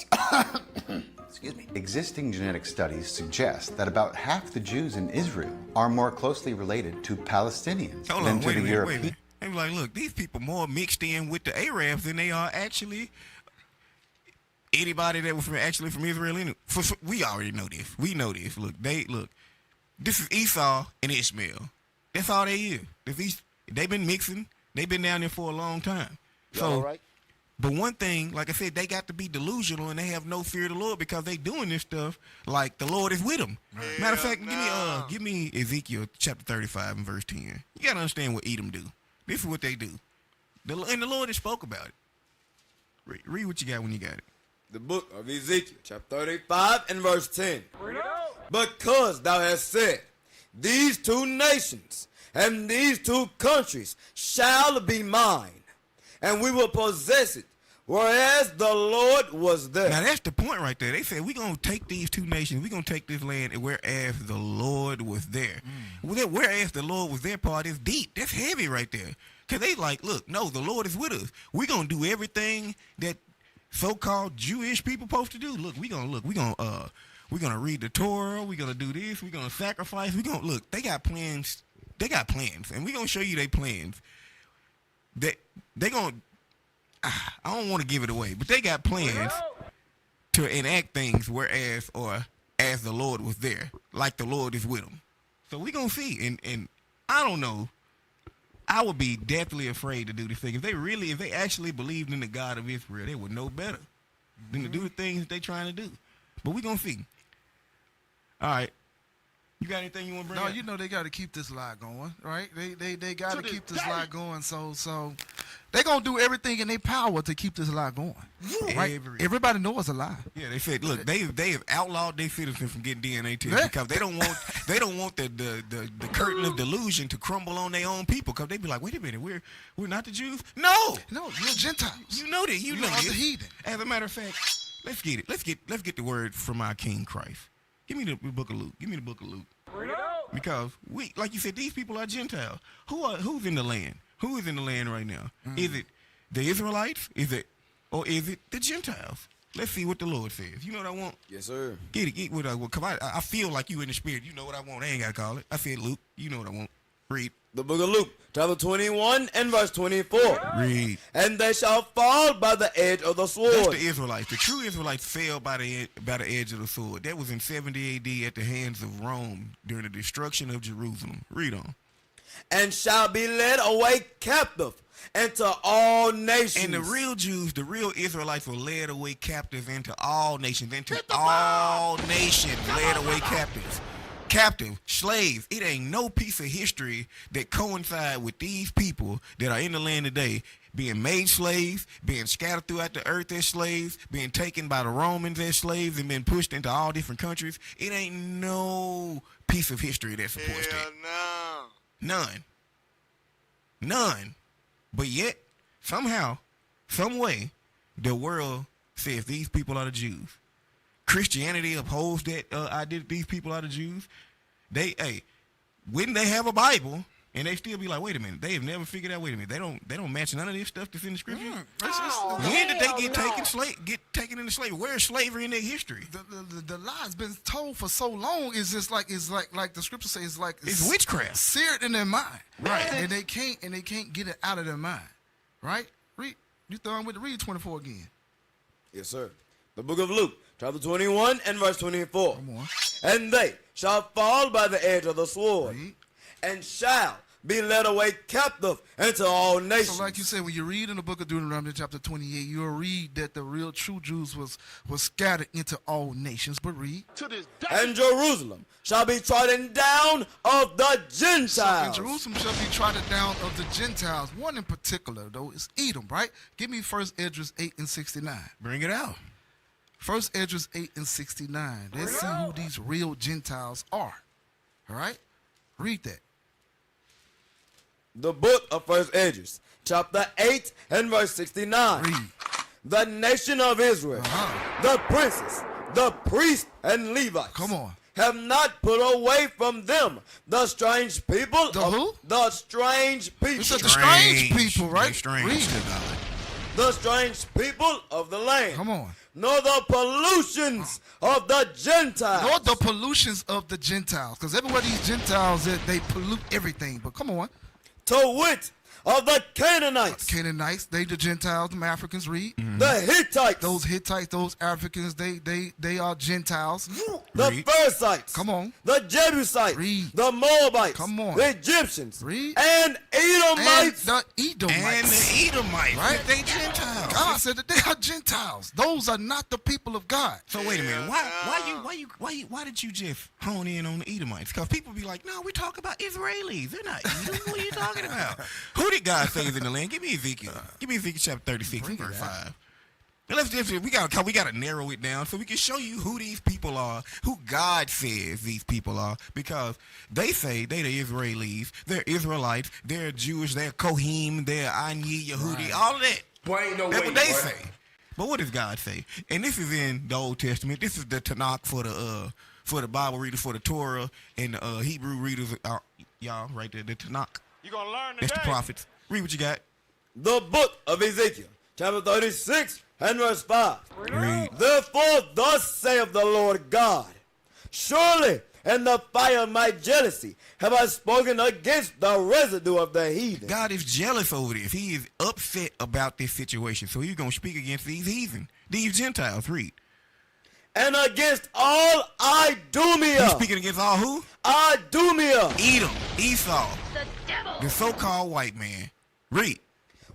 Excuse me. Existing genetic studies suggest that about half the Jews in Israel are more closely related to Palestinians than to the Europeans. They were like, look, these people more mixed in with the Arabs than they are actually anybody that was from Israel. We already know this. We know this. Look, this is Esau and Ishmael. That's all they is. They've been mixing. They've been down there for a long time. So, right. But one thing, like I said, they got to be delusional and they have no fear of the Lord because they doing this stuff like the Lord is with them. Matter of fact, give me Ezekiel chapter 35 and verse 10. You got to understand what Edom do. This is what they do. And the Lord has spoke about it. Read what you got when you got it. The book of Ezekiel, chapter 35 and verse 10. Because thou hast said, these two nations and these two countries shall be mine, and we will possess it, whereas the Lord was there. Now that's the point right there. They said, we're going to take these two nations, we're going to take this land, whereas the Lord was there. Whereas the Lord was there part is deep. That's heavy right there. Because they like, look, no, the Lord is with us. We're going to do everything that so-called Jewish people supposed to do. We're going to read the Torah. We're going to do this. We're going to sacrifice. They got plans. They got plans. And we're going to show you their plans. They going to, I don't want to give it away, but they got plans to enact things as the Lord was there, like the Lord is with them. So we're going to see. And I don't know. I would be deathly afraid to do this thing. If they actually believed in the God of Israel, they would know better than to do the things that they're trying to do. But we're going to see. All right. You got anything you want to bring up? No, you know they got to keep this lie going, right? They got to keep this lie going. So they're going to do everything in their power to keep this lie going. Right? Everybody knows it's a lie. Yeah, they said, look, they have outlawed their citizens from getting DNA tests because they don't want the curtain of delusion to crumble on their own people, because they be like, wait a minute, we're not the Jews? No, you're Gentiles. You know that. You know the heathen. As a matter of fact, let's get it. Let's get the word from our King Christ. Give me the book of Luke. Because we, like you said, these people are Gentiles. Who's in the land? Who is in the land right now? Is it the Israelites? Or is it the Gentiles? Let's see what the Lord says. You know what I want? Yes, sir. Get what I want. Cause I feel like you in the spirit. You know what I want. I ain't gotta call it. I said Luke. You know what I want. Read. The book of Luke, chapter 21 and verse 24. Read. And they shall fall by the edge of the sword. That's the Israelites. The true Israelites fell by the edge of the sword. That was in 70 AD at the hands of Rome during the destruction of Jerusalem. Read on. And shall be led away captive into all nations. And the real Jews, the real Israelites were led away captive into all nations. Into all nations, led away captives. Captive, slaves. It ain't no piece of history that coincide with these people that are in the land today being made slaves, being scattered throughout the earth as slaves, being taken by the Romans as slaves, and been pushed into all different countries. It ain't no piece of history that supports that. None. But yet, somehow, some way, the world says these people are the Jews. Christianity opposes that idea. These people are the Jews. When they have a Bible, and they still be like, wait a minute, they have never figured out. Wait a minute, they don't match none of this stuff that's in the scripture. When did they get taken into slavery? Where's slavery in their history? The lie's been told for so long. It's just like the scripture says, it's witchcraft, seared in their mind, right? And they can't get it out of their mind, right? Read. You throwing with the read 24 again? Yes, sir. The book of Luke, chapter 21 and verse 24. Come on. And they shall fall by the edge of the sword, and shall be led away captive into all nations. So like you said, when you read in the book of Deuteronomy chapter 28, you'll read that the real true Jews was scattered into all nations. But read. And Jerusalem shall be trodden down of the Gentiles. So, and Jerusalem shall be trodden down of the Gentiles. One in particular, though, is Edom, right? Give me 1 Esdras 8 and 69. Bring it out. 1 Esdras 8 and 69. Let's see who these real Gentiles are. All right? Read that. The book of 1 Esdras, chapter 8 and verse 69. Read. The nation of Israel, the princes, the priests, and Levites. Come on. Have not put away from them the strange people. The who? The strange people. You said the strange people, right? Strange. The strange people of the land. Come on. Nor the pollutions of the Gentiles. Nor the pollutions of the Gentiles. Because everywhere these Gentiles, they pollute everything. But come on. To wit, of the Canaanites. Canaanites, they the Gentiles, them Africans, read. The Hittites. Those Hittites, those Africans, they are Gentiles. The Perizzites. Come on. The Jebusites. Read. The Moabites. Come on. The Egyptians. Read. And Edomites. And the Edomites. Right? They Gentiles. God said that they are Gentiles. Those are not the people of God. So wait a minute. Why did you just hone in on the Edomites? Because people be like, no, we talk about Israelis. They're not Edom. What are you talking about? Who did God say is in the land? Give me Ezekiel. Give me Ezekiel chapter 36 and verse 5. And let's just we gotta narrow it down so we can show you who these people are, who God says these people are, because they say they the Israelis, they're Israelites, they're Jewish, they're Kohim, they're Ani, Yehudi, all of that. That's what they say. But what does God say? And this is in the Old Testament. This is the Tanakh for the Bible readers, for the Torah, and the Hebrew readers. Y'all right there, the Tanakh. You gonna learn today. That's the prophets. Read what you got. The book of Ezekiel, chapter 36 and verse 5. Read. Therefore, thus saith the Lord God, surely in the fire of my jealousy have I spoken against the residue of the heathen. God is jealous over this. He is upset about this situation. So he's going to speak against these heathen, these Gentiles. Read. And against all Idumea. He's speaking against all who? Idumea. Edom, Esau, the so-called white man. Read.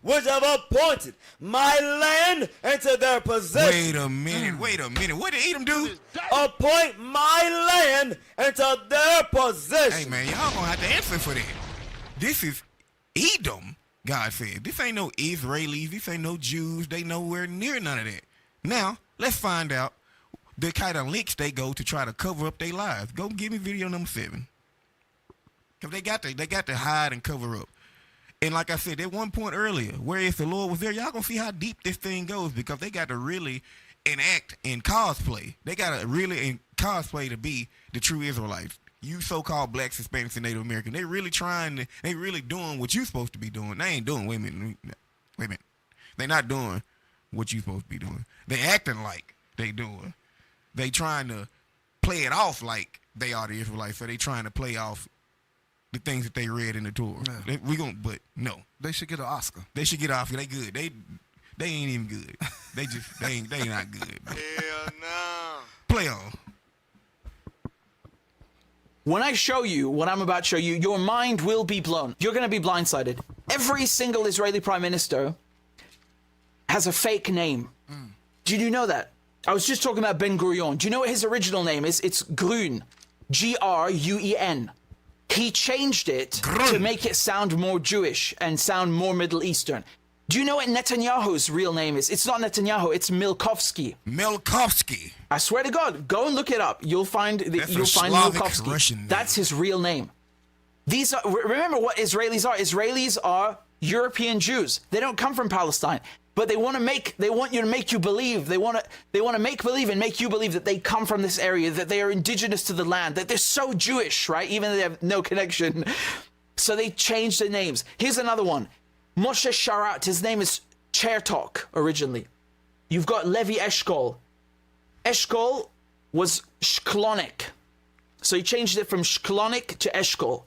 Which have appointed my land into their possession. Wait a minute. What did Edom do? Appoint my land into their possession. Hey, man, y'all gonna have to answer for that. This is Edom, God said. This ain't no Israelis. This ain't no Jews. They nowhere near none of that. Now, let's find out the kind of links they go to try to cover up their lives. Go give me video number 7. Because they got to hide and cover up. And like I said, at one point earlier, where if the Lord was there, y'all gonna see how deep this thing goes, because they got to really enact and cosplay. They got to really cosplay to be the true Israelites. you so-called blacks, Hispanics, and Native American, they really doing what you supposed to be doing. They ain't doing, wait a minute. They not doing what you supposed to be doing. They acting like they doing. They trying to play it off like they are the Israelites, so they trying to play off the things that they read in the Torah. Yeah. But no. They should get an Oscar. They should get an Oscar. They good. They ain't even good. They not good. Hell no. Play on. When I show you what I'm about to show you, your mind will be blown. You're going to be blindsided. Every single Israeli prime minister has a fake name. Did you know that? I was just talking about Ben Gurion. Do you know what his original name is? It's Grun. Gruen. He changed it to make it sound more Jewish and sound more Middle Eastern. Do you know what Netanyahu's real name is? It's not Netanyahu, it's Milkovsky. Milkovsky. I swear to God, go and look it up. You'll find Milkovsky. Russian That's his real name. These are, remember what Israelis are. Israelis are European Jews. They don't come from Palestine, but they want you to make you believe. They want to make believe and make you believe that they come from this area, that they are indigenous to the land, that they're so Jewish, right? Even though they have no connection. So they changed their names. Here's another one. Moshe Sharat, his name is Chertok originally. You've got Levi Eshkol. Eshkol was Shklonik. So he changed it from Shklonik to Eshkol.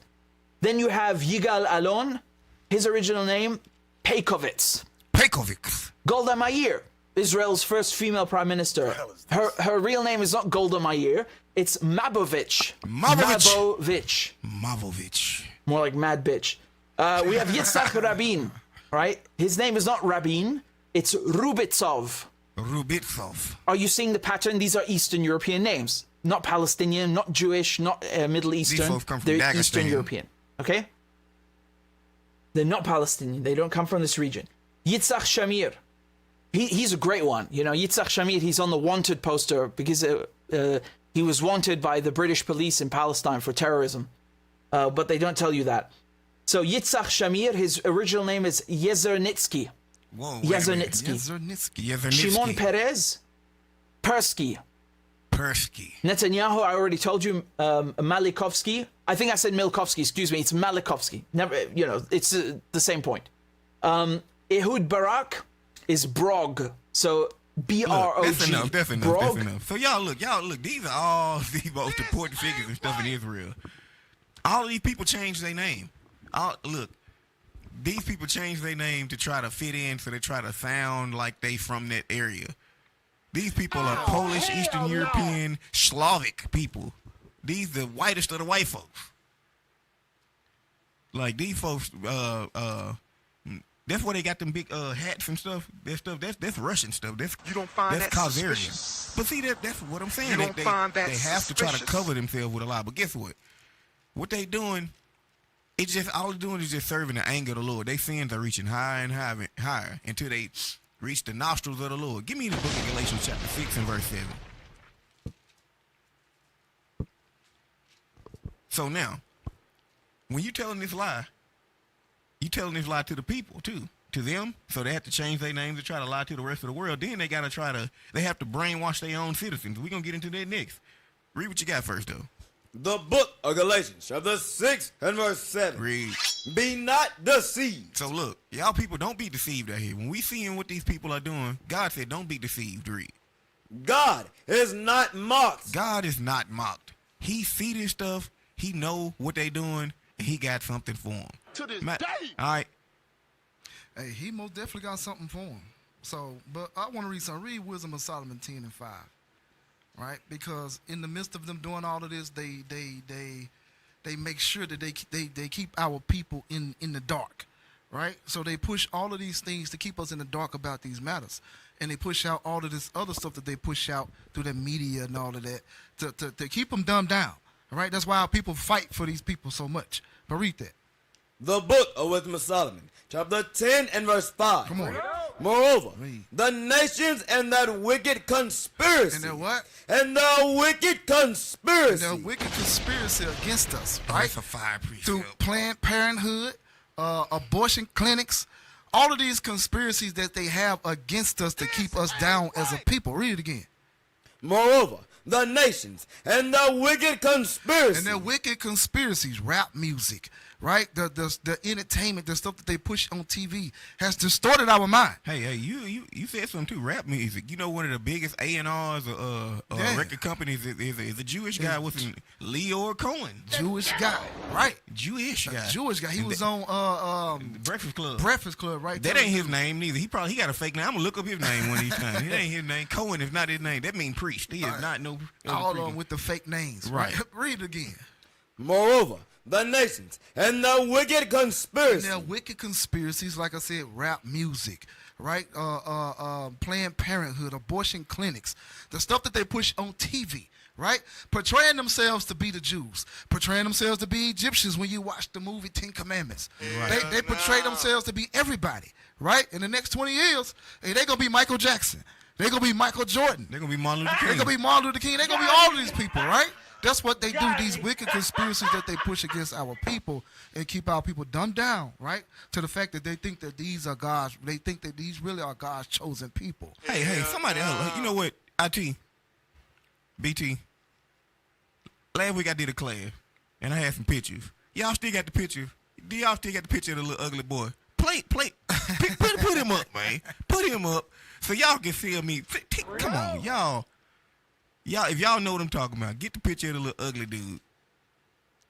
Then you have Yigal Alon, his original name, Peikovitz. Golda Meir, Israel's first female prime minister. Her real name is not Golda Meir, it's Mabovich. More like mad bitch. We have Yitzhak Rabin, right? His name is not Rabin, it's Rubitsov. Are you seeing the pattern? These are Eastern European names. Not Palestinian, not Jewish, not Middle Eastern. These folks come from They're Dagestan. Eastern European, okay? They're not Palestinian. They don't come from this region. Yitzhak Shamir. He's a great one. You know, Yitzhak Shamir, he's on the wanted poster because he was wanted by the British police in Palestine for terrorism. But they don't tell you that. So Yitzhak Shamir, his original name is Yezernitsky. Whoa, Yezernitsky. Shimon Peres, Persky. Netanyahu, I already told you, Malikovsky. I think I said Milkovsky, excuse me. It's Malikovsky. Never, you know, it's the same point. Ehud Barak is Brog. So B-R-O-G. That's enough. So y'all look. These are all the most important figures and stuff in Israel. All of these people change their name. These people change their name to try to fit in, so they try to sound like they from that area. These people are Polish, Eastern European, Slavic people. These the whitest of the white folks. Like these folks, that's where they got them big hats and stuff. That's Russian stuff. You don't find that's that Khazarian. suspicious? But see, that's what I'm saying. You don't find that they have to try to suspicious? cover themselves with a lie. But guess what? What they doing? It's just all they're doing is just serving the anger of the Lord. Their sins are reaching higher and higher until they reach the nostrils of the Lord. Give me the book of Galatians chapter 6 and verse 7. So now, when you telling this lie, you telling this lie to the people too, to them. So they have to change their names to try to lie to the rest of the world. Then they gotta they have to brainwash their own citizens. We're gonna get into that next. Read what you got first though. The book of Galatians, chapter 6 and verse 7. Read. Be not deceived. So look, y'all people, don't be deceived out here. When we seeing what these people are doing, God said don't be deceived. Read. God is not mocked. God is not mocked. He see this stuff. He know what they doing, and he got something for them. To this day. All right. Hey, he most definitely got something for him. So, but I want to read some. Read Wisdom of Solomon 10 and 5. Right? Because in the midst of them doing all of this, they make sure that they keep our people in the dark. Right? So they push all of these things to keep us in the dark about these matters. And they push out all of this other stuff that they push out through the media and all of that to keep them dumbed down. All right? That's why our people fight for these people so much. But read that. The book of Wisdom of Solomon, chapter 10 and verse 5. Come on. Moreover, the nations and that wicked conspiracy. And that what? And the wicked conspiracy. And the wicked conspiracy against us, right? That's a fire precept. Through Planned Parenthood, abortion clinics, all of these conspiracies that they have against us to keep us down as a people. Read it again. Moreover, the nations, and their wicked conspiracies. And their wicked conspiracies, rap music, right? The entertainment, the stuff that they push on TV has distorted our mind. Hey, you said something too. Rap music. You know, one of the biggest A&Rs record companies is a Jewish guy with Leor Cohen. Jewish guy, right? Jewish guy. Jewish guy. He was on Breakfast Club. Breakfast Club, right? That ain't his name neither. He got a fake name. I'm gonna look up his name one of these times. It ain't his name. Cohen is not his name. That means priest. He is not no. All of them with the fake names, right? Read it again. Moreover, the nations and their wicked conspiracies. And their wicked conspiracies, like I said, rap music, right? Planned Parenthood, abortion clinics, the stuff that they push on TV, right? Portraying themselves to be the Jews, portraying themselves to be Egyptians when you watch the movie 10 Commandments. Right. They portray themselves to be everybody, right? In the next 20 years, they're going to be Michael Jackson. They're going to be Michael Jordan. They're going to be Martin Luther King. They're going to be Martin Luther King. They're going to be all of these people, right? That's what they do, these wicked conspiracies that they push against our people and keep our people dumbed down, right? To the fact that they think that these are God's, they think that these really are God's chosen people. Hey, somebody else, you know what, BT, last week I did a class, and I had some pictures. Y'all still got the picture? Do y'all still got the picture of the little ugly boy? Put him up, man. Put him up so y'all can feel me. Come on, y'all, if y'all know what I'm talking about, get the picture of the little ugly dude.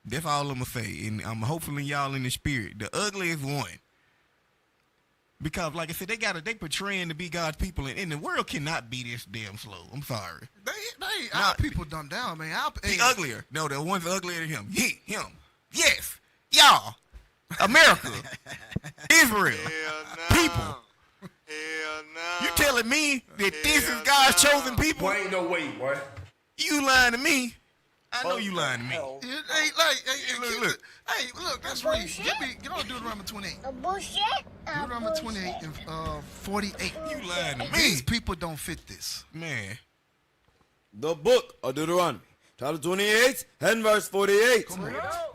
That's all I'm going to say. And I'm hopefully y'all in the spirit. The ugliest one. Because, like I said, they portraying to be God's people, and the world cannot be this damn slow. I'm sorry. Our people dumbed down, man. He uglier. No, the one's uglier than him. Him. Yes. Y'all. America. Israel. People. You telling me that this is God's chosen people? Boy, ain't no way, boy. You lying to me. I know you lying to me. Look, that's read. Get on Deuteronomy 28. Deuteronomy 28 and 48. You lying to me. These people don't fit this. Man. The book of Deuteronomy, chapter 28 and verse 48.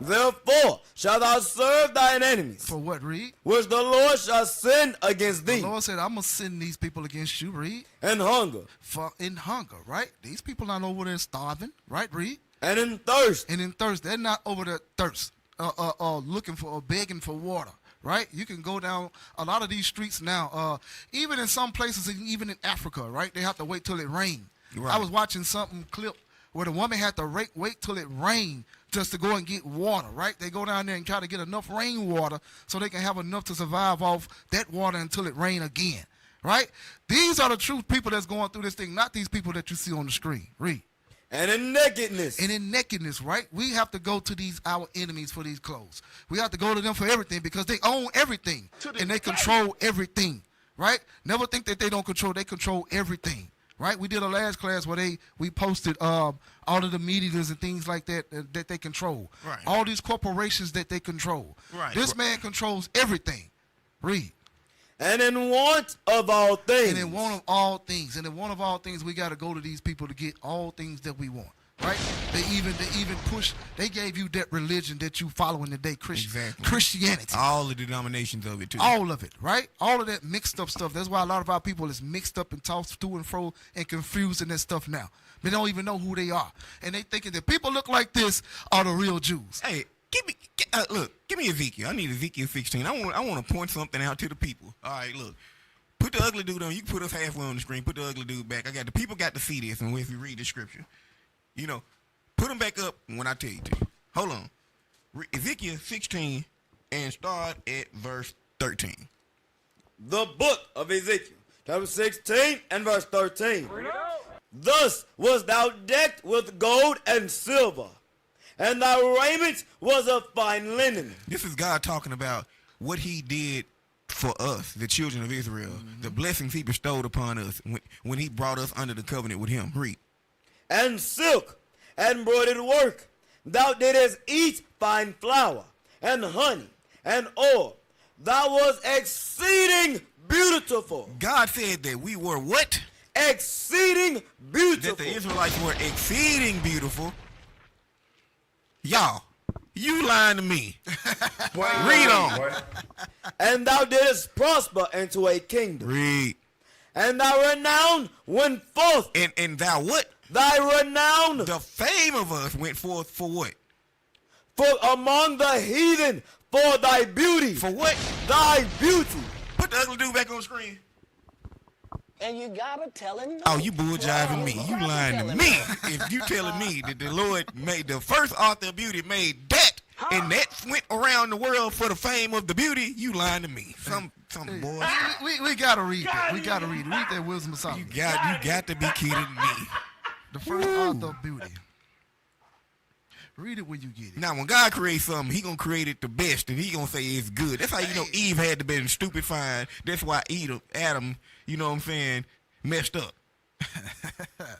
Therefore shalt thou serve thine enemies. For what, read? Which the Lord shall send against thee. The Lord said, I'm going to send these people against you, read. And hunger. In hunger, right? These people not over there starving, right, read? And in thirst. And in thirst. They're not over there thirst, looking for or begging for water, right? You can go down a lot of these streets now, even in some places, even in Africa, right? They have to wait till it rains. Right. I was watching something clip where the woman had to wait till it rained just to go and get water, right? They go down there and try to get enough rainwater so they can have enough to survive off that water until it rain again, right? These are the true people that's going through this thing, not these people that you see on the screen. Read. And in nakedness. And in nakedness, right? We have to go to our enemies for these clothes. We have to go to them for everything because they own everything and they control everything, right? Never think that they don't control. They control everything, right? We did a last class where we posted all of the medias and things like that that they control. Right. All these corporations that they control. Right. This man controls everything. Read. And in want of all things. And in want of all things. And in want of all things, we got to go to these people to get all things that we want. Right? They even push. They gave you that religion that you following today, exactly. Christianity. All the denominations of it too. All of it, right? All of that mixed up stuff. That's why a lot of our people is mixed up and tossed to and fro and confused in that stuff now. They don't even know who they are, and they thinking that people look like this are the real Jews. Hey, give me Ezekiel. I need Ezekiel 16. I want to point something out to the people. All right, look. Put the ugly dude on. You can put us halfway on the screen. Put the ugly dude back. The people got to see this, and if you read the scripture. You know, put them back up when I tell you to. Hold on. Ezekiel 16 and start at verse 13. The book of Ezekiel, chapter 16 and verse 13. Thus was thou decked with gold and silver, and thy raiment was of fine linen. This is God talking about what he did for us, the children of Israel, the blessings he bestowed upon us when he brought us under the covenant with him. Read. And silk and broidered work. Thou didst eat fine flour and honey and oil. Thou was exceeding beautiful. God said that we were what? Exceeding beautiful. That the Israelites were exceeding beautiful. Y'all, you lying to me. Read on. And thou didst prosper into a kingdom. Read. And thy renown went forth. And thou what? thy renown. The fame of us went forth for what? For among the heathen, for thy beauty. For what? Thy beauty. Put the ugly dude back on the screen. And you gotta tell him no. Oh, you bull jiving me. You lying to me. If you telling me that the Lord made the first author of beauty made that, and that went around the world for the fame of the beauty, you lying to me. Some boy. We gotta read that. We gotta read it. Read that Wisdom of Solomon. You got to be kidding me. The first author of beauty. Read it when you get it. Now, when God creates something, he going to create it the best, and he going to say it's good. That's how you know Eve had to be stupefying. That's why Adam, you know what I'm saying, messed up.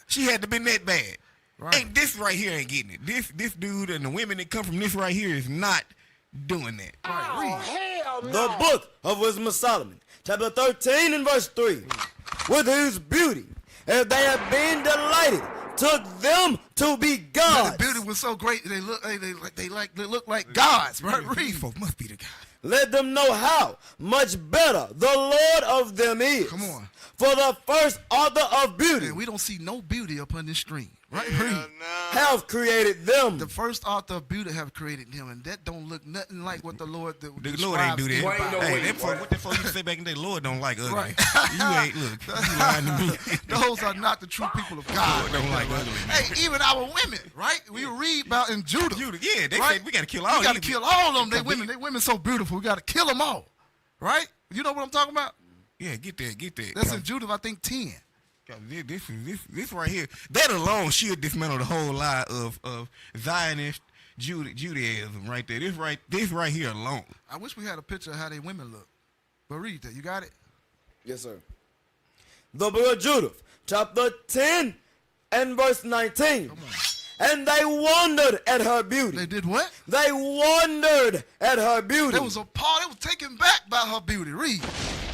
She had to be that bad. Right. Ain't this right here ain't getting it. This dude and the women that come from this right here is not doing that. Right, hell no. The book of Wisdom of Solomon, chapter 13 and verse 3. With whose beauty, if they have been delighted, took them to be gods. The beauty was so great they look like gods, right? These folks must be the gods. Let them know how much better the Lord of them is. Come on. For the first author of beauty. Yeah, we don't see no beauty upon this screen. Right? Have created them. The first author of beauty have created them, and that don't look nothing like what the Lord The Lord ain't do that. What the fuck you say back in the day? Lord don't like ugly. Right. You ain't you lying to me. Those are not the true people of God. Lord don't like ugly. Hey, even our women, right? We read about in Judah. Yeah, they said we gotta kill all. We gotta kill all of them. They women so beautiful. We gotta kill them all. Right? You know what I'm talking about? Yeah, get that. That's in Judah, I think 10. This right here, that alone should dismantle the whole lie of Zionist Judaism right there. This right here alone. I wish we had a picture of how they women look. But read that. You got it? Yes, sir. The book of Judah, chapter 10 and verse 19. Come on. And they wondered at her beauty. They did what? They wondered at her beauty. They was appalled. They was taken back by her beauty. Read.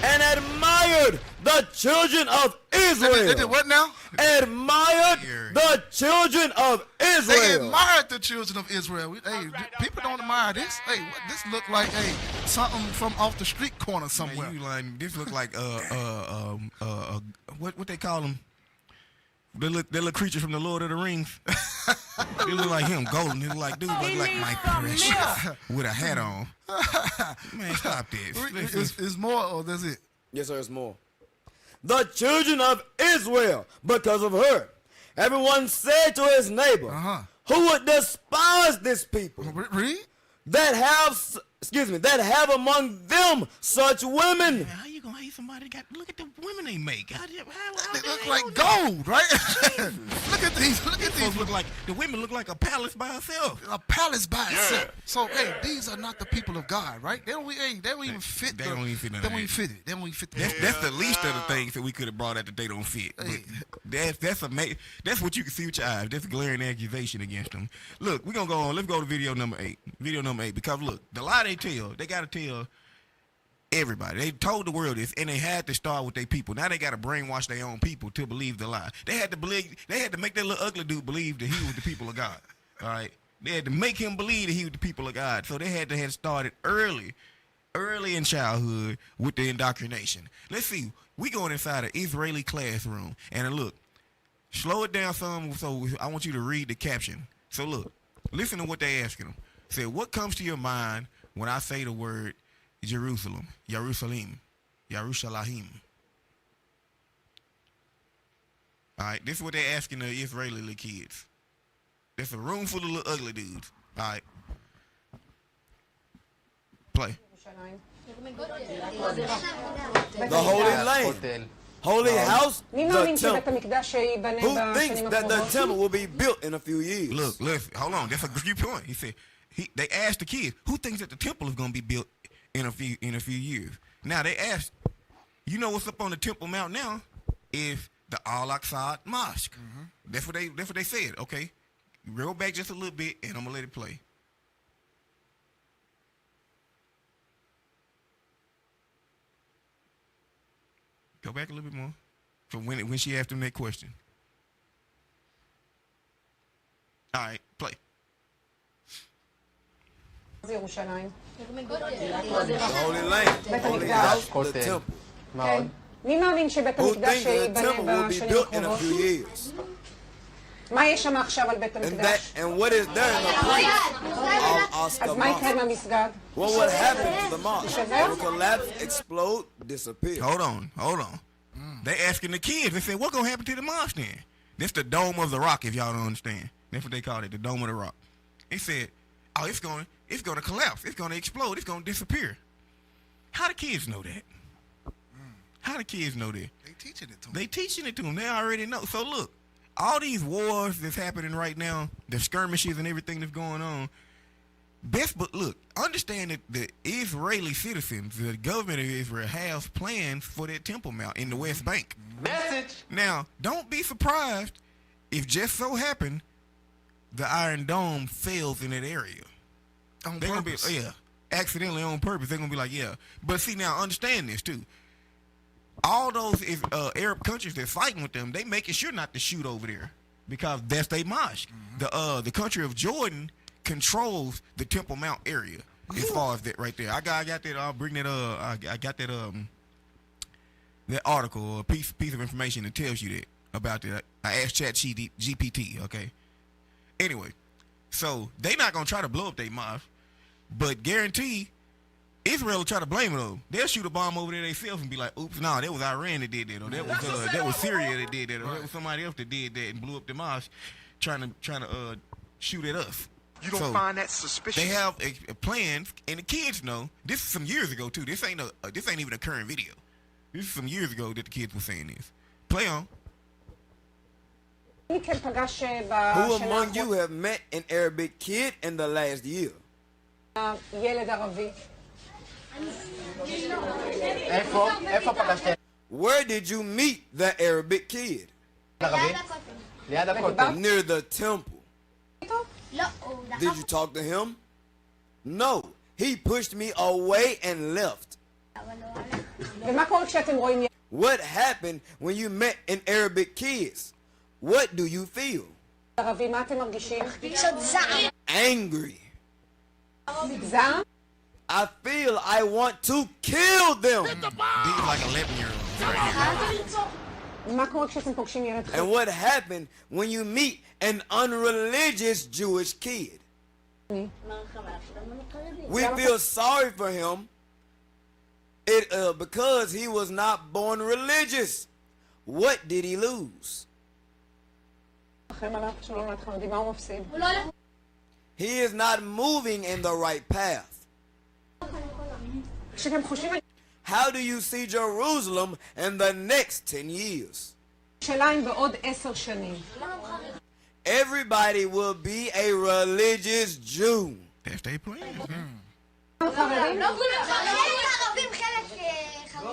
And admired the children of Israel. They did what now? Admired the children of Israel. They admired the children of Israel. People don't admire this. Hey, this look like something from off the street corner somewhere. Man, this look like what they call them? They look creatures from the Lord of the Rings. They look like him, golden. They look like dude look like my precious with a hat on. Man, stop this. It's more, or that's it? Yes, sir, it's more. The children of Israel, because of her. Everyone said to his neighbor, who would despise this people? Read? That have among them such women. How you gonna hate somebody that look at the women they make? They look like gold, right? Look at these. Look like the women look like a palace by herself. A palace by itself. So hey, these are not the people of God, right? They don't even fit. They don't even fit. They don't even fit it. They don't even fit. That's the least of the things that we could have brought out that they don't fit. Hey. That's amazing. That's what you can see with your eyes. That's a glaring accusation against them. Look, we're gonna go on. Let's go to video number 8. Video number 8, because look, the lie they tell, they gotta tell everybody. They told the world this, and they had to start with their people. Now they gotta brainwash their own people to believe the lie. They had to make that little ugly dude believe that he was the people of God. All right, they had to make him believe that he was the people of God. So they had to have started early in childhood with the indoctrination. Let's see. We going inside an Israeli classroom, and look, slow it down some. So I want you to read the caption. So look, listen to what they asking them. Say, what comes to your mind when I say the word Jerusalem, Yerushalayim? All right, this is what they're asking the Israeli little kids. There's a room full of little ugly dudes. All right. Play. The Holy Land. Holy House, the temple. Who thinks that the temple will be built in a few years? Look, hold on. That's a great point. He said, they asked the kids, who thinks that the temple is going to be built in a few years? Now they asked, you know what's up on the Temple Mount now is the Al-Aqsa Mosque. That's what they said. Okay, roll back just a little bit, and I'm gonna let it play. Go back a little bit more from when she asked him that question. All right, play. The Holy Land, Holy House, the temple. Who thinks the temple will be built in a few years? מה יש שם עכשיו על בית המקדש? And what is there in the place? אז מה יקרה עם המסגד? What would happen to the mosque? It will collapse, explode, disappear. Hold on. They asking the kids. They said, what gonna happen to the mosque then? That's the Dome of the Rock, if y'all don't understand. That's what they called it, the Dome of the Rock. They said, oh, it's gonna collapse. It's gonna explode. It's gonna disappear. How the kids know that? How the kids know that? They teaching it to them. They teaching it to them. They already know. So look, all these wars that's happening right now, the skirmishes and everything that's going on, but look, understand that the Israeli citizens, the government of Israel, has plans for that Temple Mount in the West Bank. Message. Now, don't be surprised if just so happen the Iron Dome fails in that area. They're gonna be, accidentally on purpose. They're gonna be like, yeah. But see, now understand this too. All those Arab countries that's fighting with them, they making sure not to shoot over there because that's their mosque. The country of Jordan controls the Temple Mount area as far as that right there. I got that. I'll bring that. I got that. That article or piece of information that tells you that about that. I asked GPT. Okay. Anyway, so they not gonna try to blow up their mosque, but guarantee Israel will try to blame it on. They'll shoot a bomb over there themselves and be like, "Oops, no, that was Iran that did that, or that was Syria that did that, or that was somebody else that did that and blew up the mosque, trying to shoot at us." You don't find that suspicious? They have a plans, and the kids know. This is some years ago too. This ain't even a current video. This is some years ago that the kids were saying this. Play on. Who among you have met an Arabic kid in the last year? ילד ערבי. Where did you meet the Arabic kid? Near the temple. Did you talk to him? No. He pushed me away and left. What happened when you met an Arabic kid? What do you feel? Angry. I feel I want to kill them. These like 11-year-olds right here. And what happened when you meet an unreligious Jewish kid? We feel sorry for him because he was not born religious. What did he lose? He is not moving in the right path. How do you see Jerusalem in the next 10 years? Everybody will be a religious Jew. That's their plan.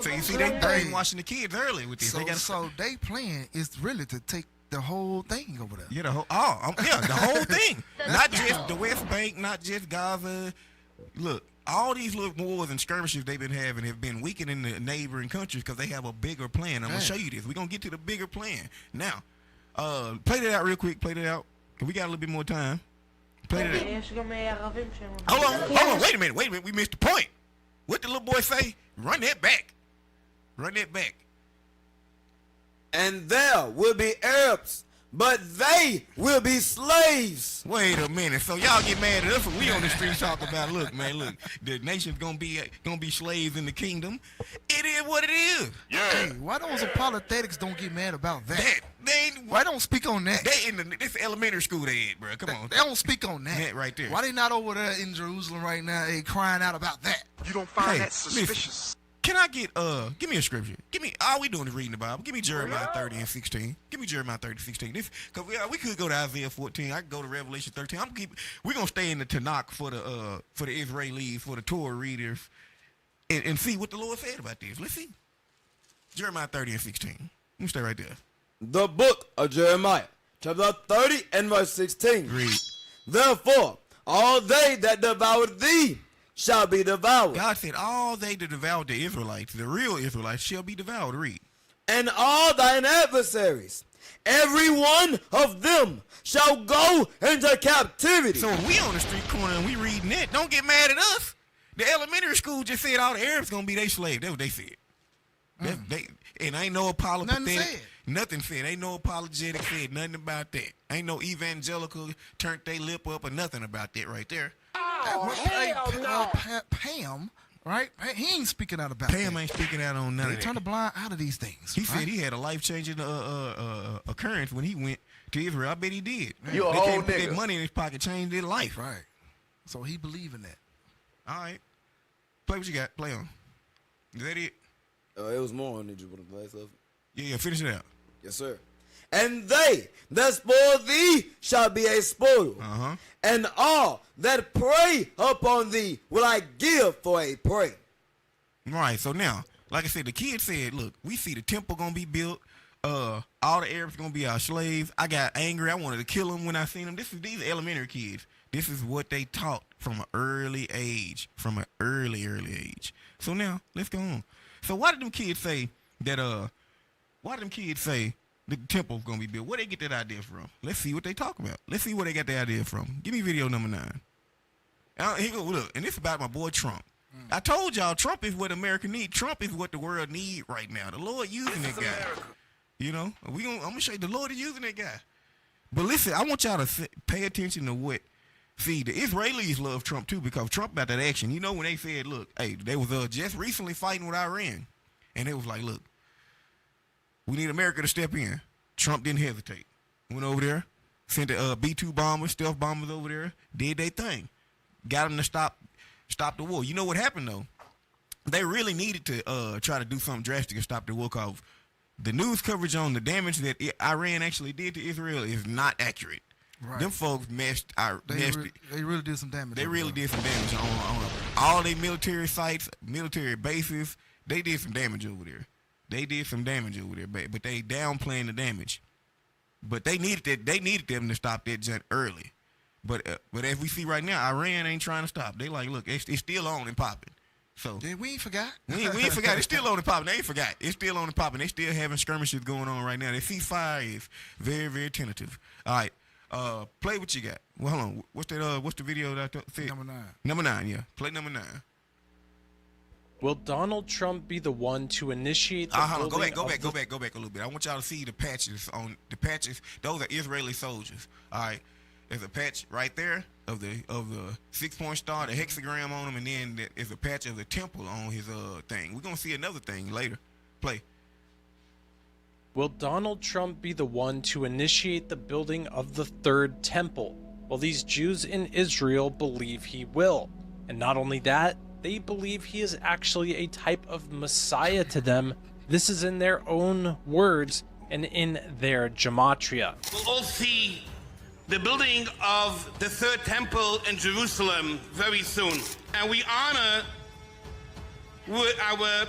So you see, they brainwashing the kids early with this. So they plan is really to take the whole thing over there. Yeah, the whole thing. Not just the West Bank, not just Gaza. Look, all these little wars and skirmishes they've been having have been weakening the neighboring countries because they have a bigger plan. I'm gonna show you this. We're gonna get to the bigger plan now. Play that out real quick. Play that out. Cause we got a little bit more time. Play that out. Hold on. Wait a minute. We missed the point. What the little boy say? Run that back. And there will be Arabs, but they will be slaves. Wait a minute. So y'all get mad at us when we on the streets talk about, look, the nation's gonna be slaves in the kingdom. It is what it is. Yeah. Hey, why those apologetics don't get mad about that? Why don't speak on that? They in this elementary school they at, bro. Come on. They don't speak on that. Right there. Why they not over there in Jerusalem right now crying out about that? You don't find that suspicious? Listen, can I get give me a scripture? All we doing is reading the Bible. Give me Jeremiah 30 and 16. Give me Jeremiah 30 and 16. This, cause we could go to Isaiah 14. I could go to Revelation 13. We're gonna stay in the Tanakh for the Israelis, for the Torah readers, and see what the Lord said about this. Let's see. Jeremiah 30 and 16. Let me stay right there. The book of Jeremiah, chapter 30 and verse 16. Read. Therefore, all they that devoured thee shall be devoured. God said, all they that devoured the Israelites, the real Israelites, shall be devoured. Read. And all thine adversaries, every one of them shall go into captivity. So if we on the street corner and we reading that, don't get mad at us. The elementary school just said all the Arabs gonna be their slaves. That's what they said. And ain't no apologetic. Nothing said. Ain't no apologetic said. Nothing about that. Ain't no evangelical turned their lip up or nothing about that right there. Pam, right? He ain't speaking out about Pam that. ain't speaking out on none of They that. turn the blind out of these things. He said he had a life-changing occurrence when he went to Israel. I bet he did. You a they whole came put nigga. that money in his pocket, changed their life. Right. So he believe in that. All right. Play what you got. Play on. Is that it? It was more on the Geopolitical Plans. Yeah, finish it out. Yes, sir. And they that spoil thee shall be a spoil, and all that prey upon thee will I give for a prey. Right. So now, like I said, the kid said, look, we see the temple going to be built. All the Arabs going to be our slaves. I got angry. I wanted to kill them when I seen them. These are elementary kids. This is what they taught from an early age. From an early age. So now, let's go on. So why did them kids say that, the temple's going to be built? Where they get that idea from? Let's see what they talk about. Let's see where they got the idea from. Give me video number 9. Here go, look, and this is about my boy Trump. I told y'all Trump is what America need. Trump is what the world need right now. The Lord using that guy. America. You know, I'm going to show you the Lord is using that guy. But listen, I want y'all to pay attention to what. See, the Israelis love Trump too because Trump about that action. You know when they said, look, hey, they was just recently fighting with Iran. And it was like, look, we need America to step in. Trump didn't hesitate. Went over there, sent the B-2 bombers, stealth bombers over there, did their thing. Got them to stop the war. You know what happened, though? They really needed to try to do something drastic and stop the war because the news coverage on the damage that Iran actually did to Israel is not accurate. Right. Them folks They really did some damage. They really did some damage on all their military sites, military bases. They did some damage over there. But they downplaying the damage. But they needed them to stop that junk early. But as we see right now, Iran ain't trying to stop. They like, look, it's still on and popping. So we ain't forgot. We ain't forgot. It's still on and popping. They ain't forgot. It's still on and popping. They still having skirmishes going on right now. The ceasefire is very, very tentative. All right. Play what you got. Well, hold on. What's the video that I said? Number 9. Number 9, yeah. Play number 9. Will Donald Trump be the one to initiate the Hold on. Go back a little bit. I want y'all to see the patches on the patches. Those are Israeli soldiers. All right. There's a patch right there of the 6-point star, the hexagram on him, and then there's a patch of the temple on his thing. We're gonna see another thing later. Play. Will Donald Trump be the one to initiate the building of the third temple? Well, these Jews in Israel believe he will. And not only that, they believe he is actually a type of Messiah to them. This is in their own words and in their gematria. We'll all see the building of the third temple in Jerusalem very soon. And we honor our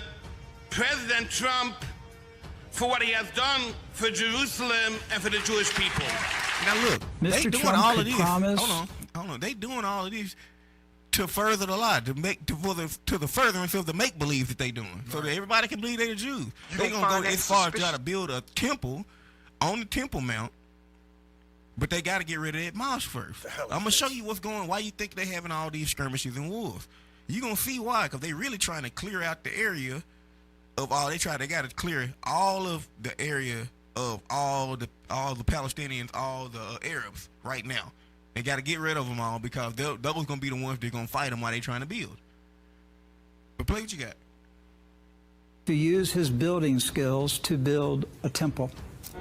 President Trump for what he has done for Jerusalem and for the Jewish people. Now look, Mr. they doing Trump all could of this. promise- Hold on. They doing all of this to further the lie, to the furtherance of the make believe that they doing, so that everybody can believe they're Jews. They gonna go as far as try to build a temple on the Temple Mount, but they got to get rid of that mosque first. I'm gonna show you why you think they having all these skirmishes and wars. You gonna see why? Because they really trying to clear out the area of all. They got to clear all of the area of all the Palestinians, all the Arabs right now. They got to get rid of them all because those going to be the ones that are going to fight them while they trying to build. But play what you got. To use his building skills to build a temple.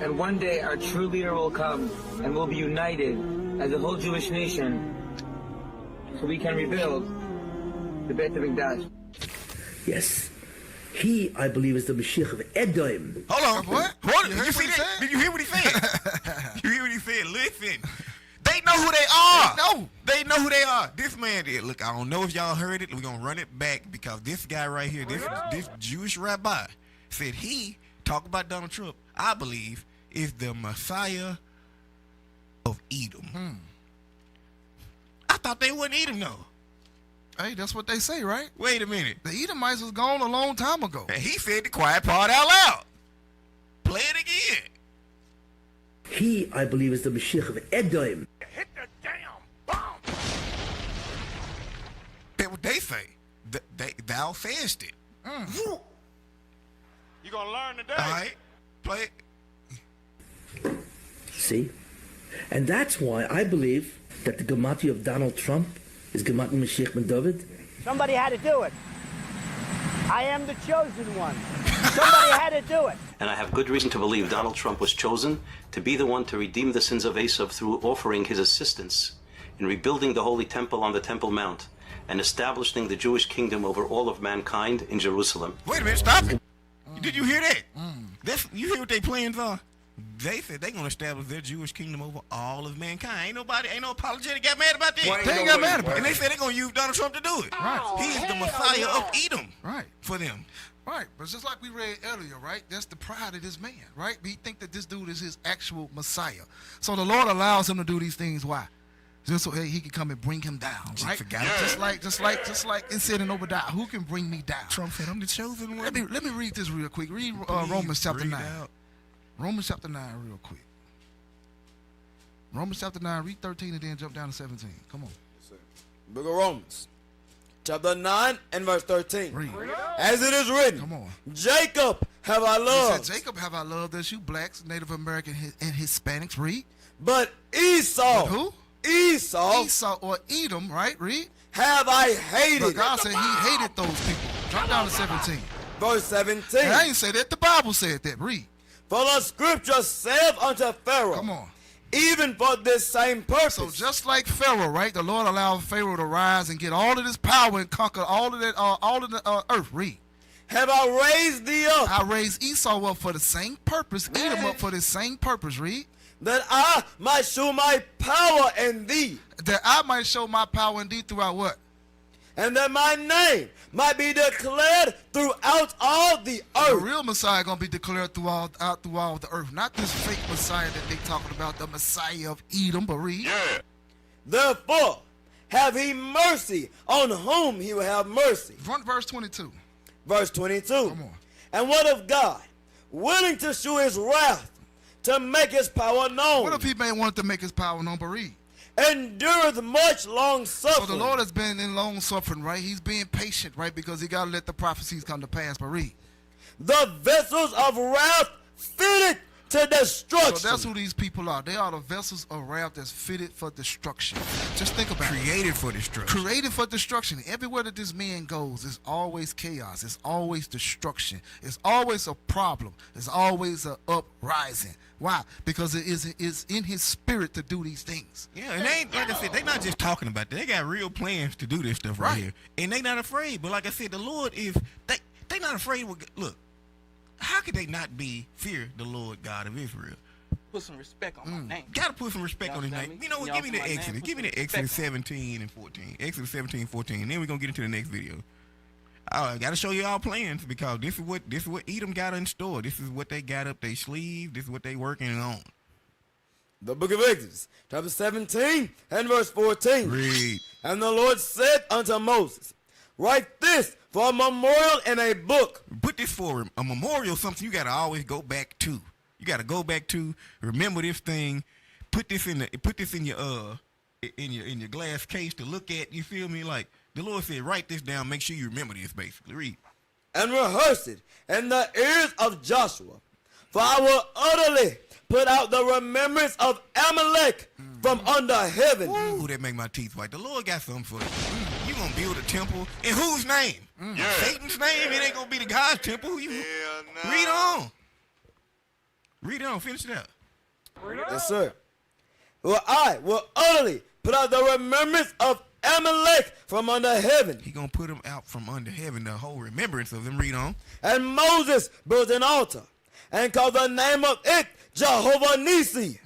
And one day our true leader will come and we'll be united as a whole Jewish nation so we can rebuild the Beit HaMikdash. Yes. He, I believe, is the Mashiach of Edom. Hold on. What? Did you see that? Did you hear what he said? You hear what he said? Listen. They know who they are. They know who they are. This man did. Look, I don't know if y'all heard it. We're going to run it back because this guy right here, this Jewish rabbi, said he, talk about Donald Trump, I believe, is the Messiah of Edom. I thought they wouldn't Edom, though. Hey, that's what they say, right? Wait a minute. The Edomites was gone a long time ago. And he said the quiet part out loud. Play it again. He, I believe, is the Mashiach of Edom. Hit the damn bomb. That's what they say. Thou sayest it. You gonna learn today. All right. Play it. See? And that's why I believe that the Gematria of Donald Trump is Gematria Mashiach ben David. Somebody had to do it. I am the chosen one. Somebody had to do it. And I have good reason to believe Donald Trump was chosen to be the one to redeem the sins of Esav through offering his assistance in rebuilding the Holy Temple on the Temple Mount and establishing the Jewish kingdom over all of mankind in Jerusalem. Wait a minute, stop it. Did you hear that? You hear what their plans are? They said they're going to establish their Jewish kingdom over all of mankind. Ain't no apologetic got mad about this. They ain't got mad about it. And they said they're going to use Donald Trump to do it. Right. He is the Messiah of Edom. Right. For them. Right, but just like we read earlier, right? That's the pride of this man, right? We think that this dude is his actual Messiah. So the Lord allows him to do these things. Why? Just so he can come and bring him down, right? Just like it said in Obadiah, who can bring me down? Trump said, I'm the chosen one. Let me read this real quick. Read Romans chapter 9. Romans chapter 9 real quick. Romans chapter 9, read 13 and then jump down to 17. Come on. Book of Romans, chapter 9 and verse 13. Read. As it is written, come on. Jacob have I loved. Jacob have I loved, as you blacks, Native American, and Hispanics. Read. But Esau. But who? Esau or Edom, right? Read. Have I hated. But God said he hated those people. Drop down to 17. Verse 17. And I ain't say that. The Bible said that. Read. For the scripture saith unto Pharaoh. Come on. Even for this same purpose. So just like Pharaoh, right? The Lord allowed Pharaoh to rise and get all of this power and conquer all of the earth. Read. Have I raised thee up? I raised Esau up for the same purpose. Edom up for the same purpose. Read. That I might show my power in thee. That I might show my power in thee throughout what? And that my name might be declared throughout all the earth. The real Messiah going to be declared throughout the earth. Not this fake Messiah that they talking about, the Messiah of Edom, but read. Yeah. Therefore, have he mercy on whom he will have mercy. Front verse 22. Verse 22. Come on. And what of God, willing to shew his wrath, to make his power known? What if he may want to make his power known, but read. Endureth much long suffering. So the Lord has been in long suffering, right? He's being patient, right? Because he got to let the prophecies come to pass, but read. The vessels of wrath fitted to destruction. So that's who these people are. They are the vessels of wrath that's fitted for destruction. Just think about it. Created for destruction. Created for destruction. Everywhere that this man goes, it's always chaos. It's always destruction. It's always a problem. It's always an uprising. Why? Because it is in his spirit to do these things. Yeah, and they ain't, like I said, they not just talking about that. They got real plans to do this stuff right here. And they not afraid. But like I said, the Lord is, they not afraid. Look, how could they not fear the Lord God of Israel? Put some respect on my name. Got to put some respect on his name. You know what? Give me the Exodus. Give me the Exodus 17 and 14. Exodus 17, 14. And then we're going to get into the next video. I got to show you all plans because this is what Edom got in store. This is what they got up their sleeve. This is what they working on. The book of Exodus, chapter 17 and verse 14. Read. And the Lord said unto Moses, write this for a memorial in a book. Put this for a memorial, something you got to always go back to. You got to go back to, remember this thing, put this in your glass case to look at. You feel me? Like the Lord said, write this down. Make sure you remember this. Basically, read. And rehearse it in the ears of Joshua, for I will utterly put out the remembrance of Amalek from under heaven. Ooh, that make my teeth white. The Lord got something for you. You gonna build a temple in whose name? Satan's name. It ain't gonna be the God's temple. Read on. Read on. Finish it up. Yes, sir. Well, I will utterly put out the remembrance of Amalek from under heaven. He gonna put them out from under heaven, the whole remembrance of them. Read on. And Moses built an altar and called the name of it Jehovah Nissi.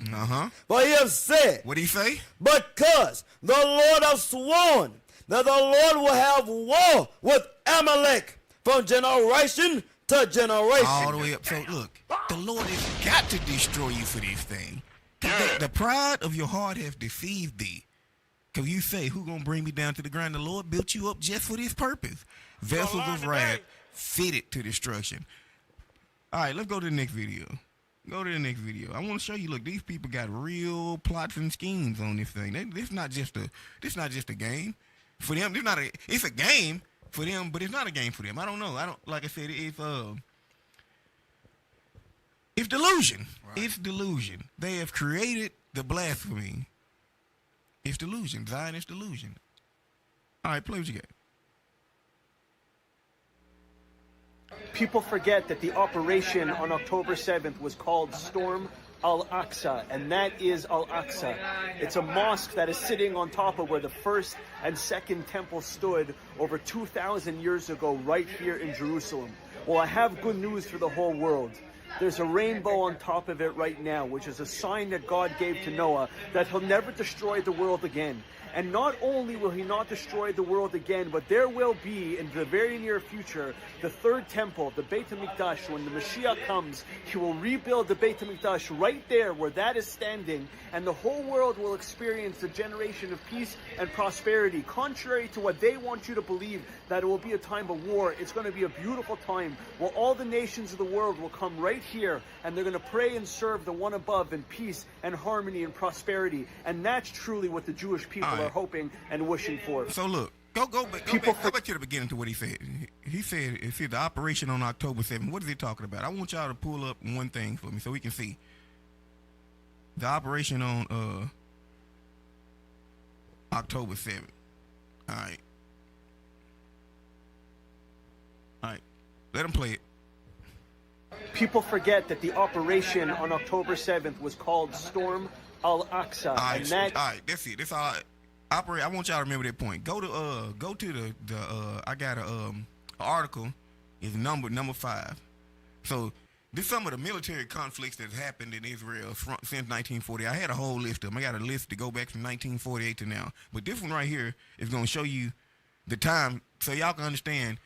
For he have said. What did he say? Because the Lord have sworn that the Lord will have war with Amalek from generation to generation. All the way up. So look, the Lord has got to destroy you for this thing. The pride of your heart has deceived thee. Because you say, who gonna bring me down to the ground? The Lord built you up just for this purpose. Vessels of wrath fitted to destruction. All right, let's go to the next video. Go to the next video. I want to show you. Look, these people got real plots and schemes on this thing. This not just a game for them. It's a game for them, but it's not a game for them. I don't know. Like I said, It's delusion. Right. It's delusion. They have created the blasphemy. It's delusion. Zionist delusion. All right, play what you got. People forget that the operation on October 7th was called Storm Al-Aqsa, and that is Al-Aqsa. It's a mosque that is sitting on top of where the first and second temple stood over 2,000 years ago, right here in Jerusalem. Well, I have good news for the whole world. There's a rainbow on top of it right now, which is a sign that God gave to Noah that he'll never destroy the world again. And not only will he not destroy the world again, but there will be, in the very near future, the third temple, the Beit HaMikdash. When the Mashiach comes, he will rebuild the Beit HaMikdash right there where that is standing, and the whole world will experience a generation of peace and prosperity. Contrary to what they want you to believe, that it will be a time of war, it's going to be a beautiful time where all the nations of the world will come right here, and they're going to pray and serve the one above in peace and harmony and prosperity. And that's truly what the Jewish people are hoping and wishing for. So look, go back. Go back to the beginning to what he said. He said, the operation on October 7th. What is he talking about? I want y'all to pull up one thing for me so we can see. The operation on October 7th. All right. Let him play it. People forget that the operation on October 7th was called Storm Al-Aqsa. All right, that's it. That's all. I want y'all to remember that point. Go to the I got a article. Is number 5. So this some of the military conflicts that's happened in Israel since 1940. I had a whole list of them. I got a list to go back from 1948 to now. But this one right here is going to show you the time so y'all can understand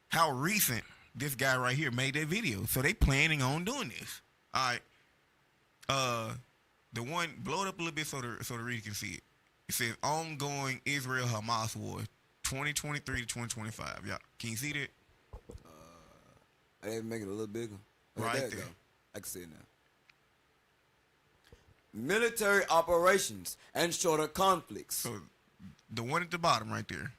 how recent this guy right here made that video. So they planning on doing this. All right. The one, blow it up a little bit so the reader can see it. It says ongoing Israel-Hamas war, 2023 to 2025. Yeah, can you see that? I didn't make it a little bigger. Right there. I can see it now. Military operations and shorter conflicts. So the one at the bottom right there.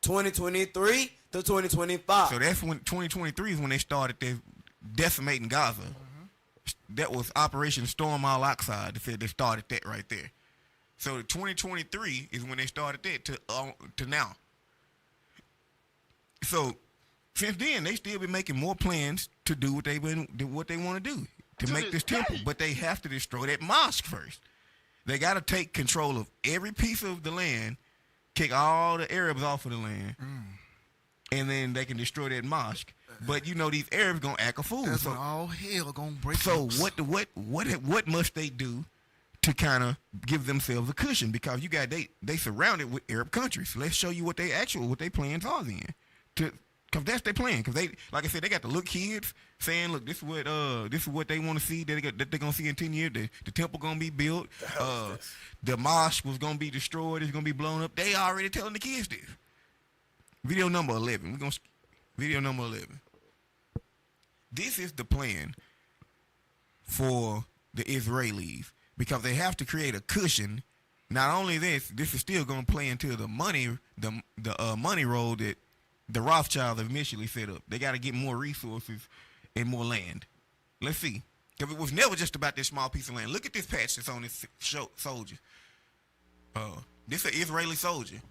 2023 to 2025. So that's when 2023 is when they started decimating Gaza. That was Operation Storm Al-Aqsa. They started that right there. So 2023 is when they started that to now. So since then, they still been making more plans to do what they want to do to make this temple. But they have to destroy that mosque first. They got to take control of every piece of the land, kick all the Arabs off of the land, and then they can destroy that mosque. But you know these Arabs gonna act a fool. That's when all hell gonna break. So what must they do to kind of give themselves a cushion? Because you got they surrounded with Arab countries. So let's show you what their plans are then. Because that's their plan. Because they, like I said, they got the little kids saying, look, this is what they want to see. That they're gonna see in 10 years. The temple gonna be built. The mosque was gonna be destroyed. It's gonna be blown up. They already telling the kids this. Video number 11. Video number 11. This is the plan for the Israelis because they have to create a cushion. Not only this is still going to play into the money role that the Rothschilds initially set up. They got to get more resources and more land. Let's see. Because it was never just about this small piece of land. Look at this patch that's on this soldier. This is an Israeli soldier.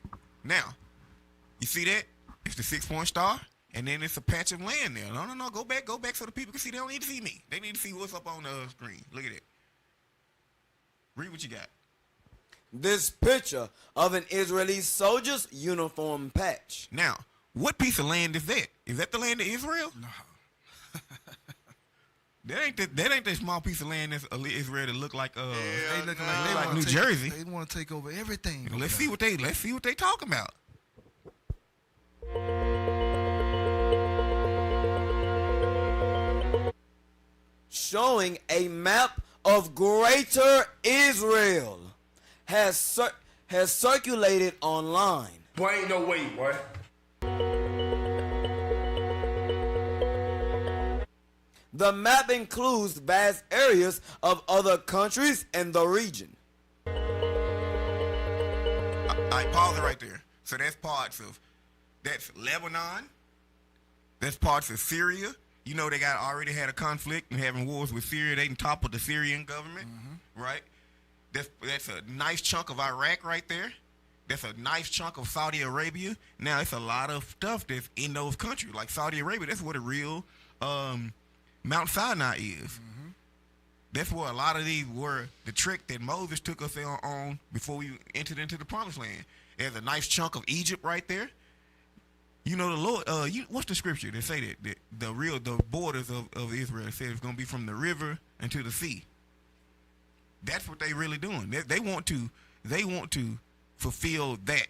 Now, you see that? It's the 6-point star. And then it's a patch of land there. No. Go back so the people can see. They don't need to see me. They need to see what's up on the screen. Look at it. Read what you got. This picture of an Israeli soldier's uniform patch. Now, what piece of land is that? Is that the land of Israel? No. That ain't that small piece of land that's Israel that look like they looking like New Jersey. They want to take over everything. Let's see what they talking about. Showing a map of Greater Israel has circulated online. Boy, ain't no way, boy. The map includes vast areas of other countries in the region. I pause it right there. So that's Lebanon, that's parts of Syria, You know, they already had a conflict and having wars with Syria. They can topple the Syrian government, right? That's a nice chunk of Iraq right there. That's a nice chunk of Saudi Arabia. Now, it's a lot of stuff that's in those countries. Like Saudi Arabia, that's where the real Mount Sinai is. That's where a lot of these were the trick that Moses took us on before we entered into the Promised Land. There's a nice chunk of Egypt right there. You know, the Lord, what's the scripture that say that the borders of Israel said it's going to be from the river into the sea? That's what they really doing. They want to fulfill that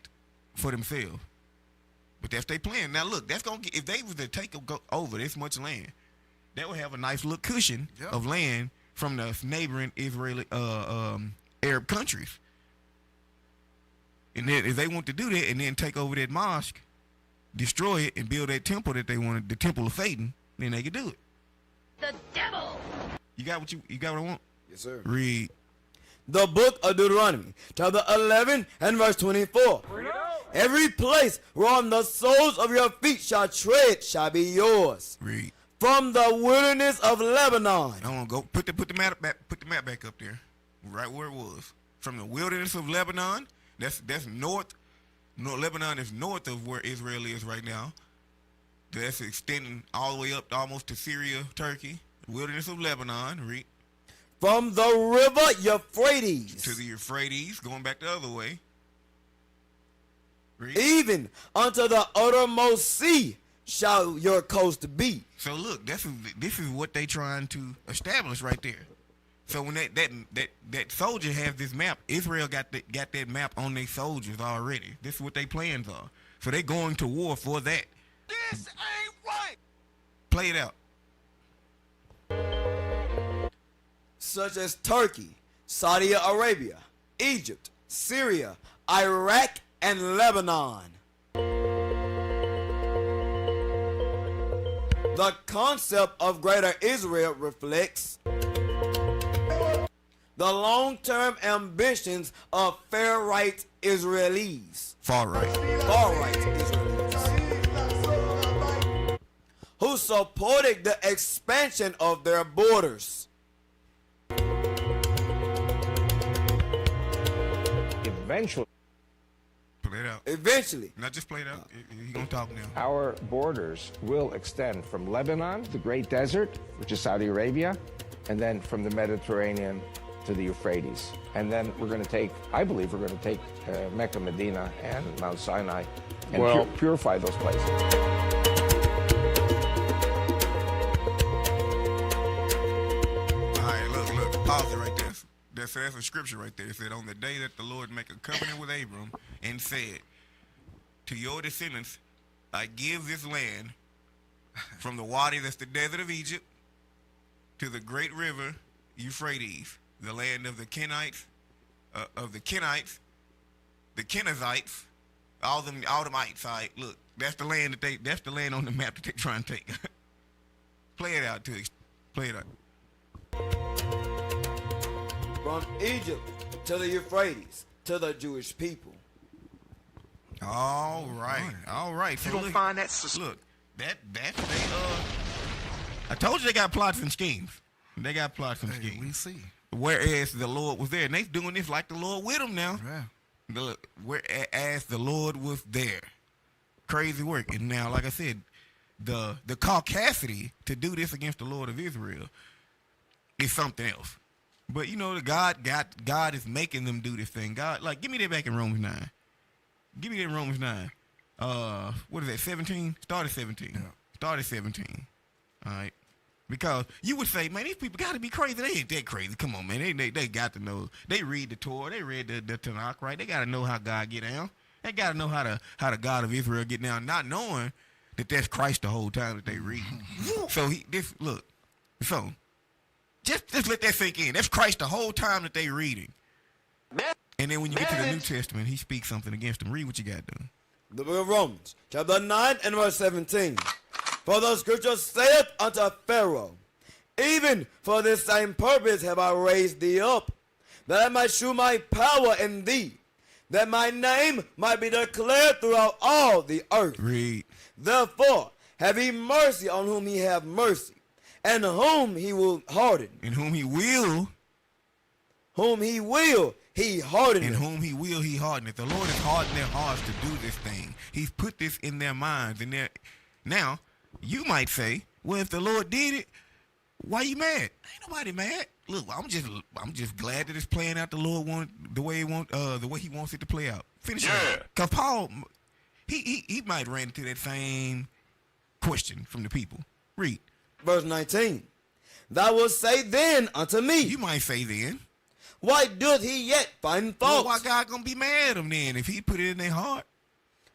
for themselves. But that's their plan. Now look, that's gonna if they was to take over this much land, that would have a nice little cushion of land from the neighboring Israeli Arab countries. And then if they want to do that and then take over that mosque, destroy it, and build that temple that they wanted, the temple of Satan, then they could do it. The devil. You got what I want? Yes, sir. Read. The book of Deuteronomy, chapter 11 and verse 24. Every place whereon the soles of your feet shall tread shall be yours. Read. From the wilderness of Lebanon. I want to go put the map back up there, right where it was. From the wilderness of Lebanon. That's north. No, Lebanon is north of where Israel is right now. That's extending all the way up almost to Syria, Turkey. Wilderness of Lebanon. Read. From the river Euphrates. To the Euphrates, going back the other way. Read. Even unto the uttermost sea shall your coast be. So look, this is what they trying to establish right there. So when that soldier has this map, Israel got that map on their soldiers already. This is what their plans are. So they going to war for that. This ain't right. Play it out. Such as Turkey, Saudi Arabia, Egypt, Syria, Iraq, and Lebanon. The concept of Greater Israel reflects the long-term ambitions of far-right Israelis. Far-right Israelis. Who supported the expansion of their borders. Eventually. Play it out. Eventually. Not just play it out. He's going to talk now. Our borders will extend from Lebanon, the Great Desert, which is Saudi Arabia, and then from the Mediterranean to the Euphrates. And then we're going to take, I believe we're going to take Mecca, Medina, and Mount Sinai and purify those places. All right, look, pause it right there. That's a scripture right there. It said, on the day that the Lord make a covenant with Abram and said, to your descendants, I give this land from the Wadi, that's the desert of Egypt, to the great river Euphrates, the land of the Kenites, the Kenizzites, all them ites. All right, look, that's the land that's the land on the map that they trying to take. Play it out, play it out. From Egypt to the Euphrates to the Jewish people. All right. You don't find that look, that I told you they got plots and schemes. They got plots and schemes. We see. Whereas the Lord was there, and they doing this like the Lord with them now. Yeah. Whereas the Lord was there. Crazy work. And now, like I said, the caucasity to do this against the Lord of Israel is something else. But you know, God is making them do this thing. God, like, give me that back in Romans 9. Give me that in Romans 9. What is that, 17? Start at 17. Yeah. Start at 17. All right. Because you would say, man, these people got to be crazy. They ain't that crazy. Come on, man. They got to know. They read the Torah. They read the Tanakh, right? They got to know how God get down. They got to know how the God of Israel get down, not knowing that that's Christ the whole time that they read. So just let that sink in. That's Christ the whole time that they reading. And then when you get to the New Testament, he speaks something against them. Read what you got, done. The book of Romans, chapter 9 and verse 17. For the scripture saith unto Pharaoh, even for this same purpose have I raised thee up, that I might shew my power in thee, that my name might be declared throughout all the earth. Read. Therefore have he mercy on whom he have mercy, and whom he will harden. And whom he will. Whom he will, he hardeneth. And whom he will, he hardeneth. The Lord has hardened their hearts to do this thing. He's put this in their minds. And now, you might say, well, if the Lord did it, why you mad? Ain't nobody mad. Look, I'm just glad that it's playing out the way he wants it to play out. Finish it. Because Paul, he might run into that same question from the people. Read. Verse 19. Thou wilt say then unto me. You might say then. Why doth he yet find fault? Well, why God gonna be mad at him then if he put it in their heart?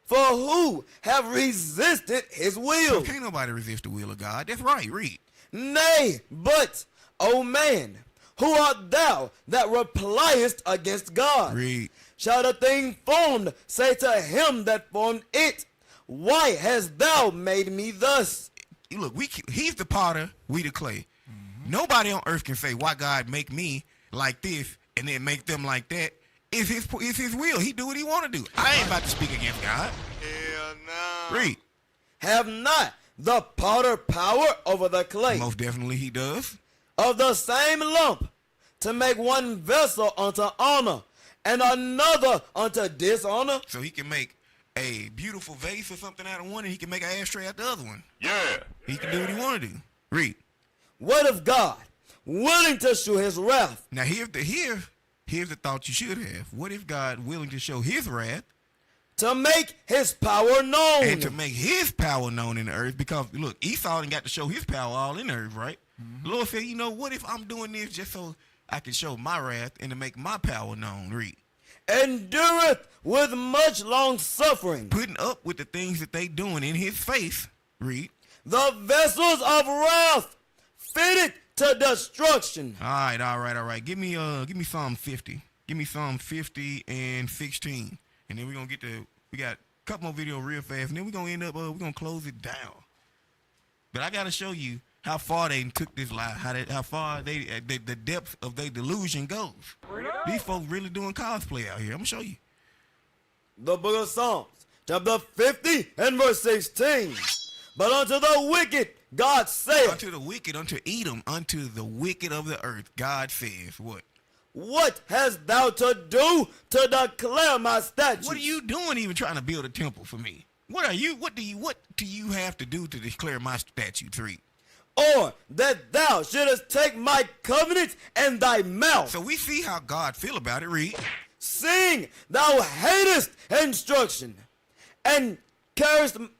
For who have resisted his will? Can't nobody resist the will of God. That's right. Read. Nay, but, O man, who art thou that repliest against God? Read. Shall the thing formed say to him that formed it, why hast thou made me thus? Look, he's the potter, we the clay. Nobody on earth can say, why God make me like this and then make them like that. It's his will. He do what he want to do. I ain't about to speak against God. Hell no. Read. Have not the potter power over the clay? Most definitely he does. Of the same lump, to make one vessel unto honor and another unto dishonor? So he can make a beautiful vase or something out of one, and he can make an ashtray out the other one. Yeah. He can do what he want to do. Read. What if God, willing to show his wrath? Now here's the thought you should have. What if God willing to show his wrath? To make his power known. And to make his power known in the earth. Because, look, Esau didn't got to show his power all in the earth, right? The Lord said, you know, what if I'm doing this just so I can show my wrath and to make my power known? Read. Endureth with much long suffering. Putting up with the things that they doing in his face. Read. The vessels of wrath fitted to destruction. All right. Give me Psalm 50. Give me Psalm 50 and 16. And then we're gonna we got a couple more videos real fast, and then we're gonna end up we're gonna close it down. But I gotta show you how far they took this lie, how far the depth of their delusion goes. These folks really doing cosplay out here. I'm gonna show you. The book of Psalms, chapter 50 and verse 16. But unto the wicked, God saith. Unto the wicked, unto Edom, unto the wicked of the earth, God says what? What hast thou to do to declare my statutes? What are you doing even trying to build a temple for me? What do you have to do to declare my statutes? Read. Or that thou shouldest take my covenant in thy mouth. So we see how God feel about it. Read. Seeing thou hatest instruction and casteth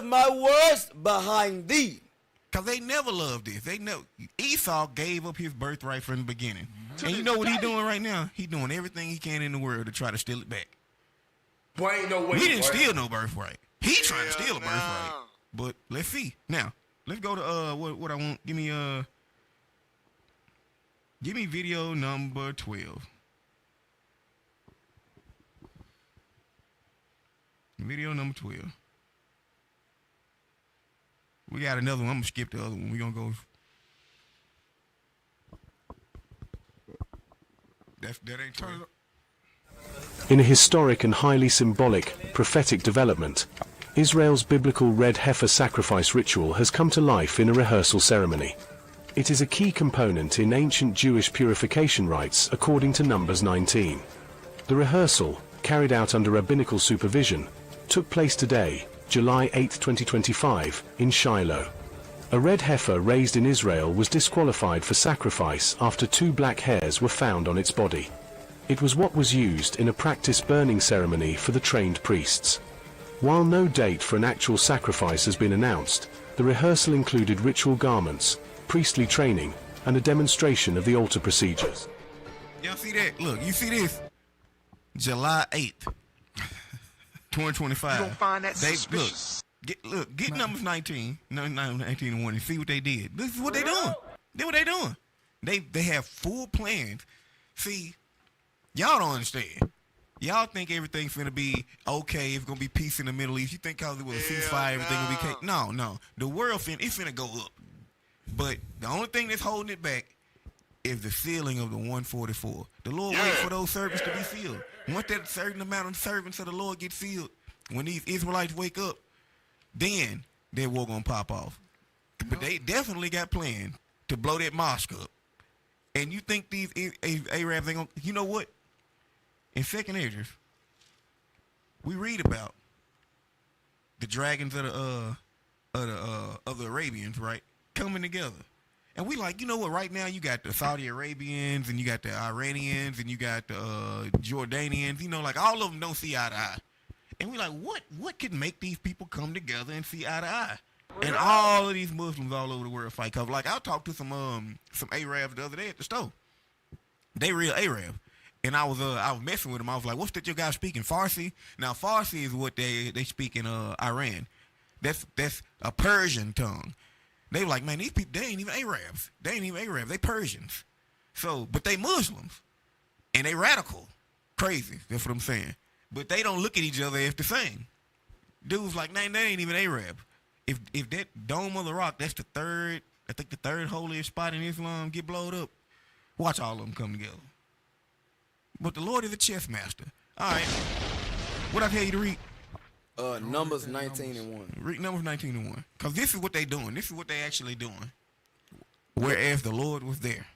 my words behind thee. Because they never loved this. Esau gave up his birthright from the beginning. And you know what he's doing right now? He's doing everything he can in the world to try to steal it back. Boy, ain't no way. We didn't steal no birthright. He's trying to steal a birthright. But let's see. Now, let's go to what I want. Give me video number 12. Video number 12. We got another one. I'm going to skip the other one. We're going to go. That ain't 12. In a historic and highly symbolic, prophetic development, Israel's biblical red heifer sacrifice ritual has come to life in a rehearsal ceremony. It is a key component in ancient Jewish purification rites according to Numbers 19. The rehearsal, carried out under rabbinical supervision, took place today, July 8, 2025, in Shiloh. A red heifer raised in Israel was disqualified for sacrifice after 2 black hairs were found on its body. It was what was used in a practice burning ceremony for the trained priests. While no date for an actual sacrifice has been announced, the rehearsal included ritual garments, priestly training, and a demonstration of the altar procedures. Y'all see that? Look, you see this? July 8th, 2025. You don't find that suspicious? Get Numbers 19 and 1 and see what they did. This is what they doing. This what they doing. They have full plans. See, y'all don't understand. Y'all think everything's gonna be okay. It's gonna be peace in the Middle East. You think because it was a ceasefire, everything will be okay? No. The world it's finna go up. But the only thing that's holding it back is the sealing of the 144. The Lord wait for those servants to be sealed. Once that certain amount of servants of the Lord get sealed, when these Israelites wake up, then that war gonna pop off. But they definitely got planned to blow that mosque up. And you think these Arabs ain't gonna? You know what? In Second Esdras, we read about the dragons of the Arabians, right, coming together. And we like, you know what, right now you got the Saudi Arabians and you got the Iranians and you got the Jordanians, you know, like all of them don't see eye to eye. And we like, what could make these people come together and see eye to eye? And all of these Muslims all over the world fight. Cause like I talked to some Arabs the other day at the store. They real Arab. And I was messing with them. I was like, what's that you guys speaking? Farsi? Now Farsi is what they speak in Iran. That's a Persian tongue. They were like, man, these people, they ain't even Arabs. They ain't even Arabs. They Persians. So, but they Muslims. And they radical. Crazy. That's what I'm saying. But they don't look at each other as the same. Dudes like, man, they ain't even Arab. If that Dome of the Rock, that's the third holiest spot in Islam, get blowed up, watch all of them come together. But the Lord is a chess master. All right. What I tell you to read? Numbers 19 and 1. Read Numbers 19 and 1. Because this is what they doing. This is what they actually doing. Whereas the Lord was there.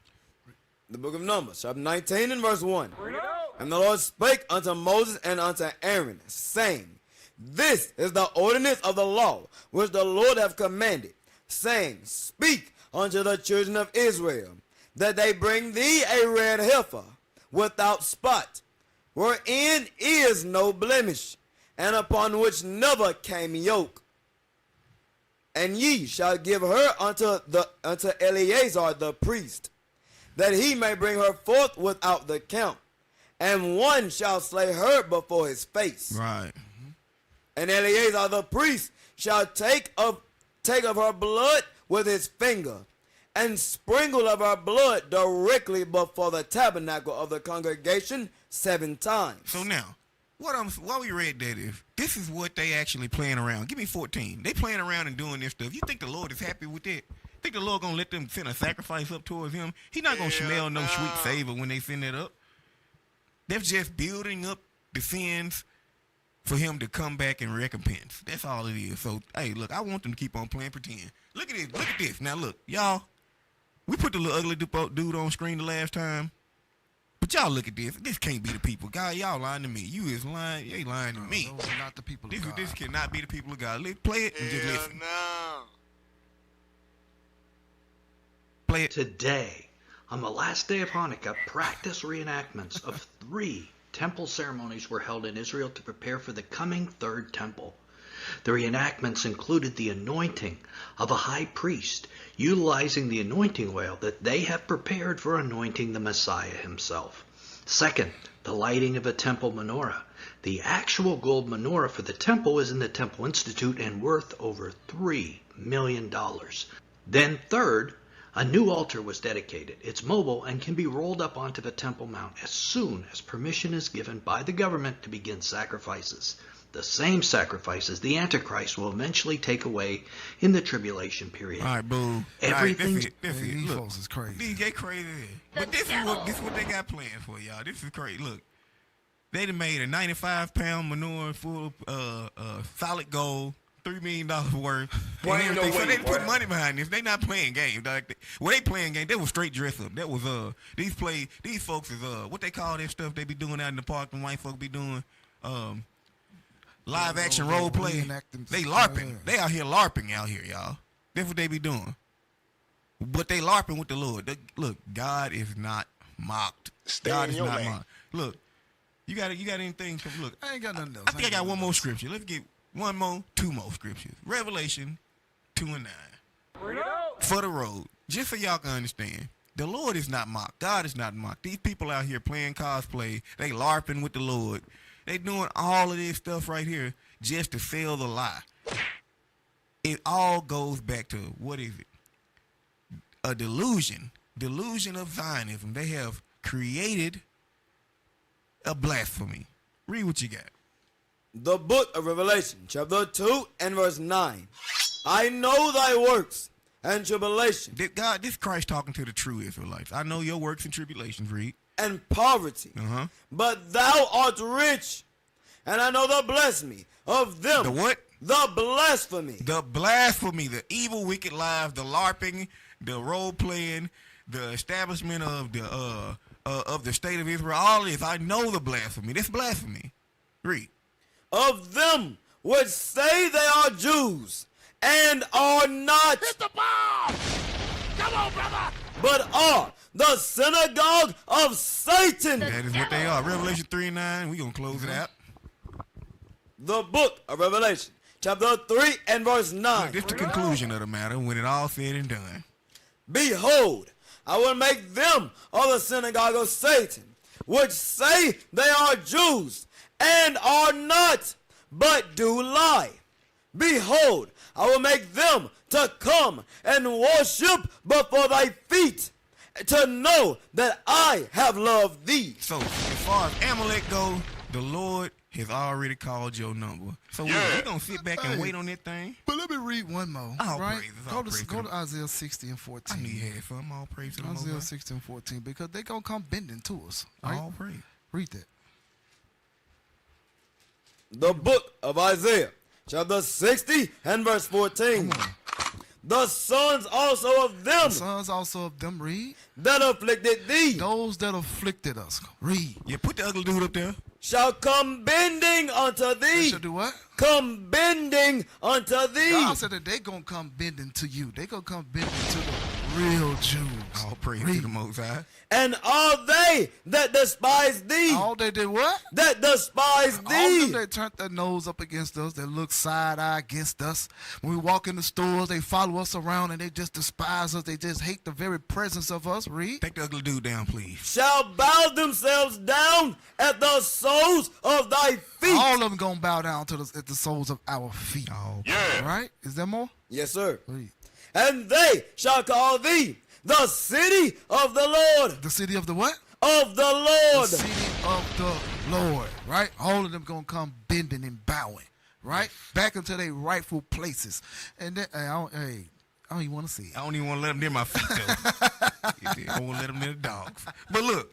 The book of Numbers, chapter 19 and verse 1. And the Lord spake unto Moses and unto Aaron, saying, this is the ordinance of the law which the Lord hath commanded, saying, speak unto the children of Israel, that they bring thee a red heifer without spot, wherein is no blemish, and upon which never came yoke. And ye shall give her unto Eleazar the priest, that he may bring her forth without the camp, and one shall slay her before his face. Right. And Eleazar the priest shall take of her blood with his finger, and sprinkle of her blood directly before the tabernacle of the congregation 7 times. So now, why we read that is, this is what they actually playing around. Give me 14. They playing around and doing this stuff. You think the Lord is happy with that? Think the Lord gonna let them send a sacrifice up towards him? He not gonna smell no sweet savor when they send that up. They're just building up the sins for him to come back and recompense. That's all it is. So, hey, look, I want them to keep on playing pretend. Look at this. Look at this. Now, look, y'all, we put the little ugly dude on screen the last time. But y'all look at this. This can't be the people. God, y'all lying to me. You is lying. You ain't lying to me. Those are not the people of God. This cannot be the people of God. Let's play it and just listen. Play it. Today, on the last day of Hanukkah, practice reenactments of 3 temple ceremonies were held in Israel to prepare for the coming third temple. The reenactments included the anointing of a high priest, utilizing the anointing oil that they have prepared for anointing the Messiah himself. Second, the lighting of a temple menorah. The actual gold menorah for the temple is in the Temple Institute and worth over $3 million. Then third, a new altar was dedicated. It's mobile and can be rolled up onto the Temple Mount as soon as permission is given by the government to begin sacrifices. The same sacrifices the Antichrist will eventually take away in the tribulation period. All right, boo. Everything. Right, that's it. These Look, folks is crazy. DJ crazy. But this is what they got planned for, y'all. This is crazy. Look, they done made a 95-pound menorah full of solid gold, $3 million worth. So they put money behind this. They not playing games. They playing games. They was straight dress up. That was these folks is what they call that stuff they be doing out in the park. And white folk be doing live action role play. They LARPing. They out here LARPing out here, y'all. That's what they be doing. But they LARPing with the Lord. Look, God is not mocked. God is not mocked. Look, you got anything? Look, I ain't got nothing else. I think I got one more scripture. Let's get two more scriptures. Revelation 2 and 9. For the road. Just so y'all can understand. The Lord is not mocked. God is not mocked. These people out here playing cosplay. They LARPing with the Lord. They doing all of this stuff right here just to sell the lie. It all goes back to, what is it? A delusion. Delusion of Zionism. They have created a blasphemy. Read what you got. The book of Revelation, chapter 2 and verse 9. I know thy works and tribulation. God, this Christ talking to the true Israelites. I know your works and tribulations, read. And poverty. But thou art rich. And I know the blasphemy of them. The what? The blasphemy. The blasphemy, the evil, wicked lies, the LARPing, the role playing, the establishment of the state of Israel. All this, I know the blasphemy. This blasphemy. Read. Of them which say they are Jews and are not. Hit the ball! Come on, brother! But are the synagogue of Satan. That is what they are. Revelation 3:9. We're going to close it out. The book of Revelation, chapter 3 and verse 9. Look, this is the conclusion of the matter when it all said and done. Behold, I will make them of the synagogue of Satan, which say they are Jews and are not, but do lie. Behold, I will make them to come and worship before thy feet, to know that I have loved thee. So, as far as Amalek goes, the Lord has already called your number. So we're going to sit back and wait on that thing. But let me read one more. All right? praises. Go to Isaiah 60 and 14. I knew you had some. All praise to the Isaiah Lord. 60 and 14, because they're going to come bending to us. Right? All praise. Read that. The book of Isaiah, chapter 60 and verse 14. The sons also of them. The sons also of them, read. That afflicted thee. Those that afflicted us. Read. Yeah, put the ugly dude up there. Shall come bending unto thee. They shall do what? Come bending unto thee. God said that they going to come bending to you. They going to come bending to the real Jews. All praise to the Most High. And all they that despise thee. All they did what? That despise thee. All them that turned their nose up against us, that look side-eye against us. When we walk in the stores, they follow us around and they just despise us. They just hate the very presence of us. Read. Take the ugly dude down, please. Shall bow themselves down at the soles of thy feet. All of them going to bow down to at the soles of our feet. Oh, yeah. Right? Is there more? Yes, sir. Read. And they shall call thee the city of the Lord. The city of the what? Of the Lord. The city of the Lord. Right? All of them going to come bending and bowing. Right? Back into their rightful places. And then, I don't even want to see it. I don't even want to let them near my feet, though. I won't let them near the dogs. But look,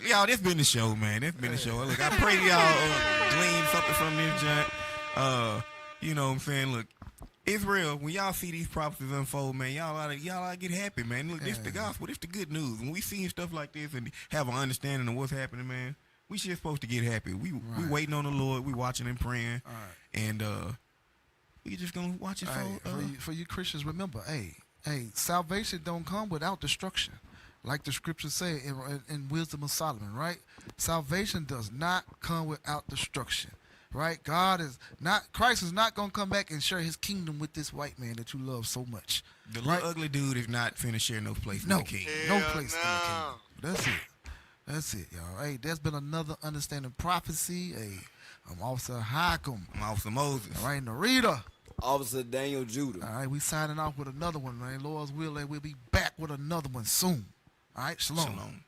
y'all, this been the show, man. This been the show. Look, I pray y'all glean something from this giant. You know what I'm saying? Look, Israel, when y'all see these prophecies unfold, man, y'all ought to get happy, man. Look, this the gospel. This the good news. When we see stuff like this and have an understanding of what's happening, man, we just supposed to get happy. We waiting on the Lord. We watching and praying. And we just going to watch it for you Christians, remember, salvation don't come without destruction. Like the scriptures say in Wisdom of Solomon, right? Salvation does not come without destruction. Right? Christ is not going to come back and share his kingdom with this white man that you love so much. The little ugly dude is not finna share no place in the kingdom. No place in the kingdom. That's it, y'all. Hey, there's been another Understanding Prophecy. Hey, I'm Officer Hakim. I'm Officer Moses. All right, Narita. Officer Daniel Judah. All right, we signing off with another one, man. Lord's will, we'll be back with another one soon. All right, shalom.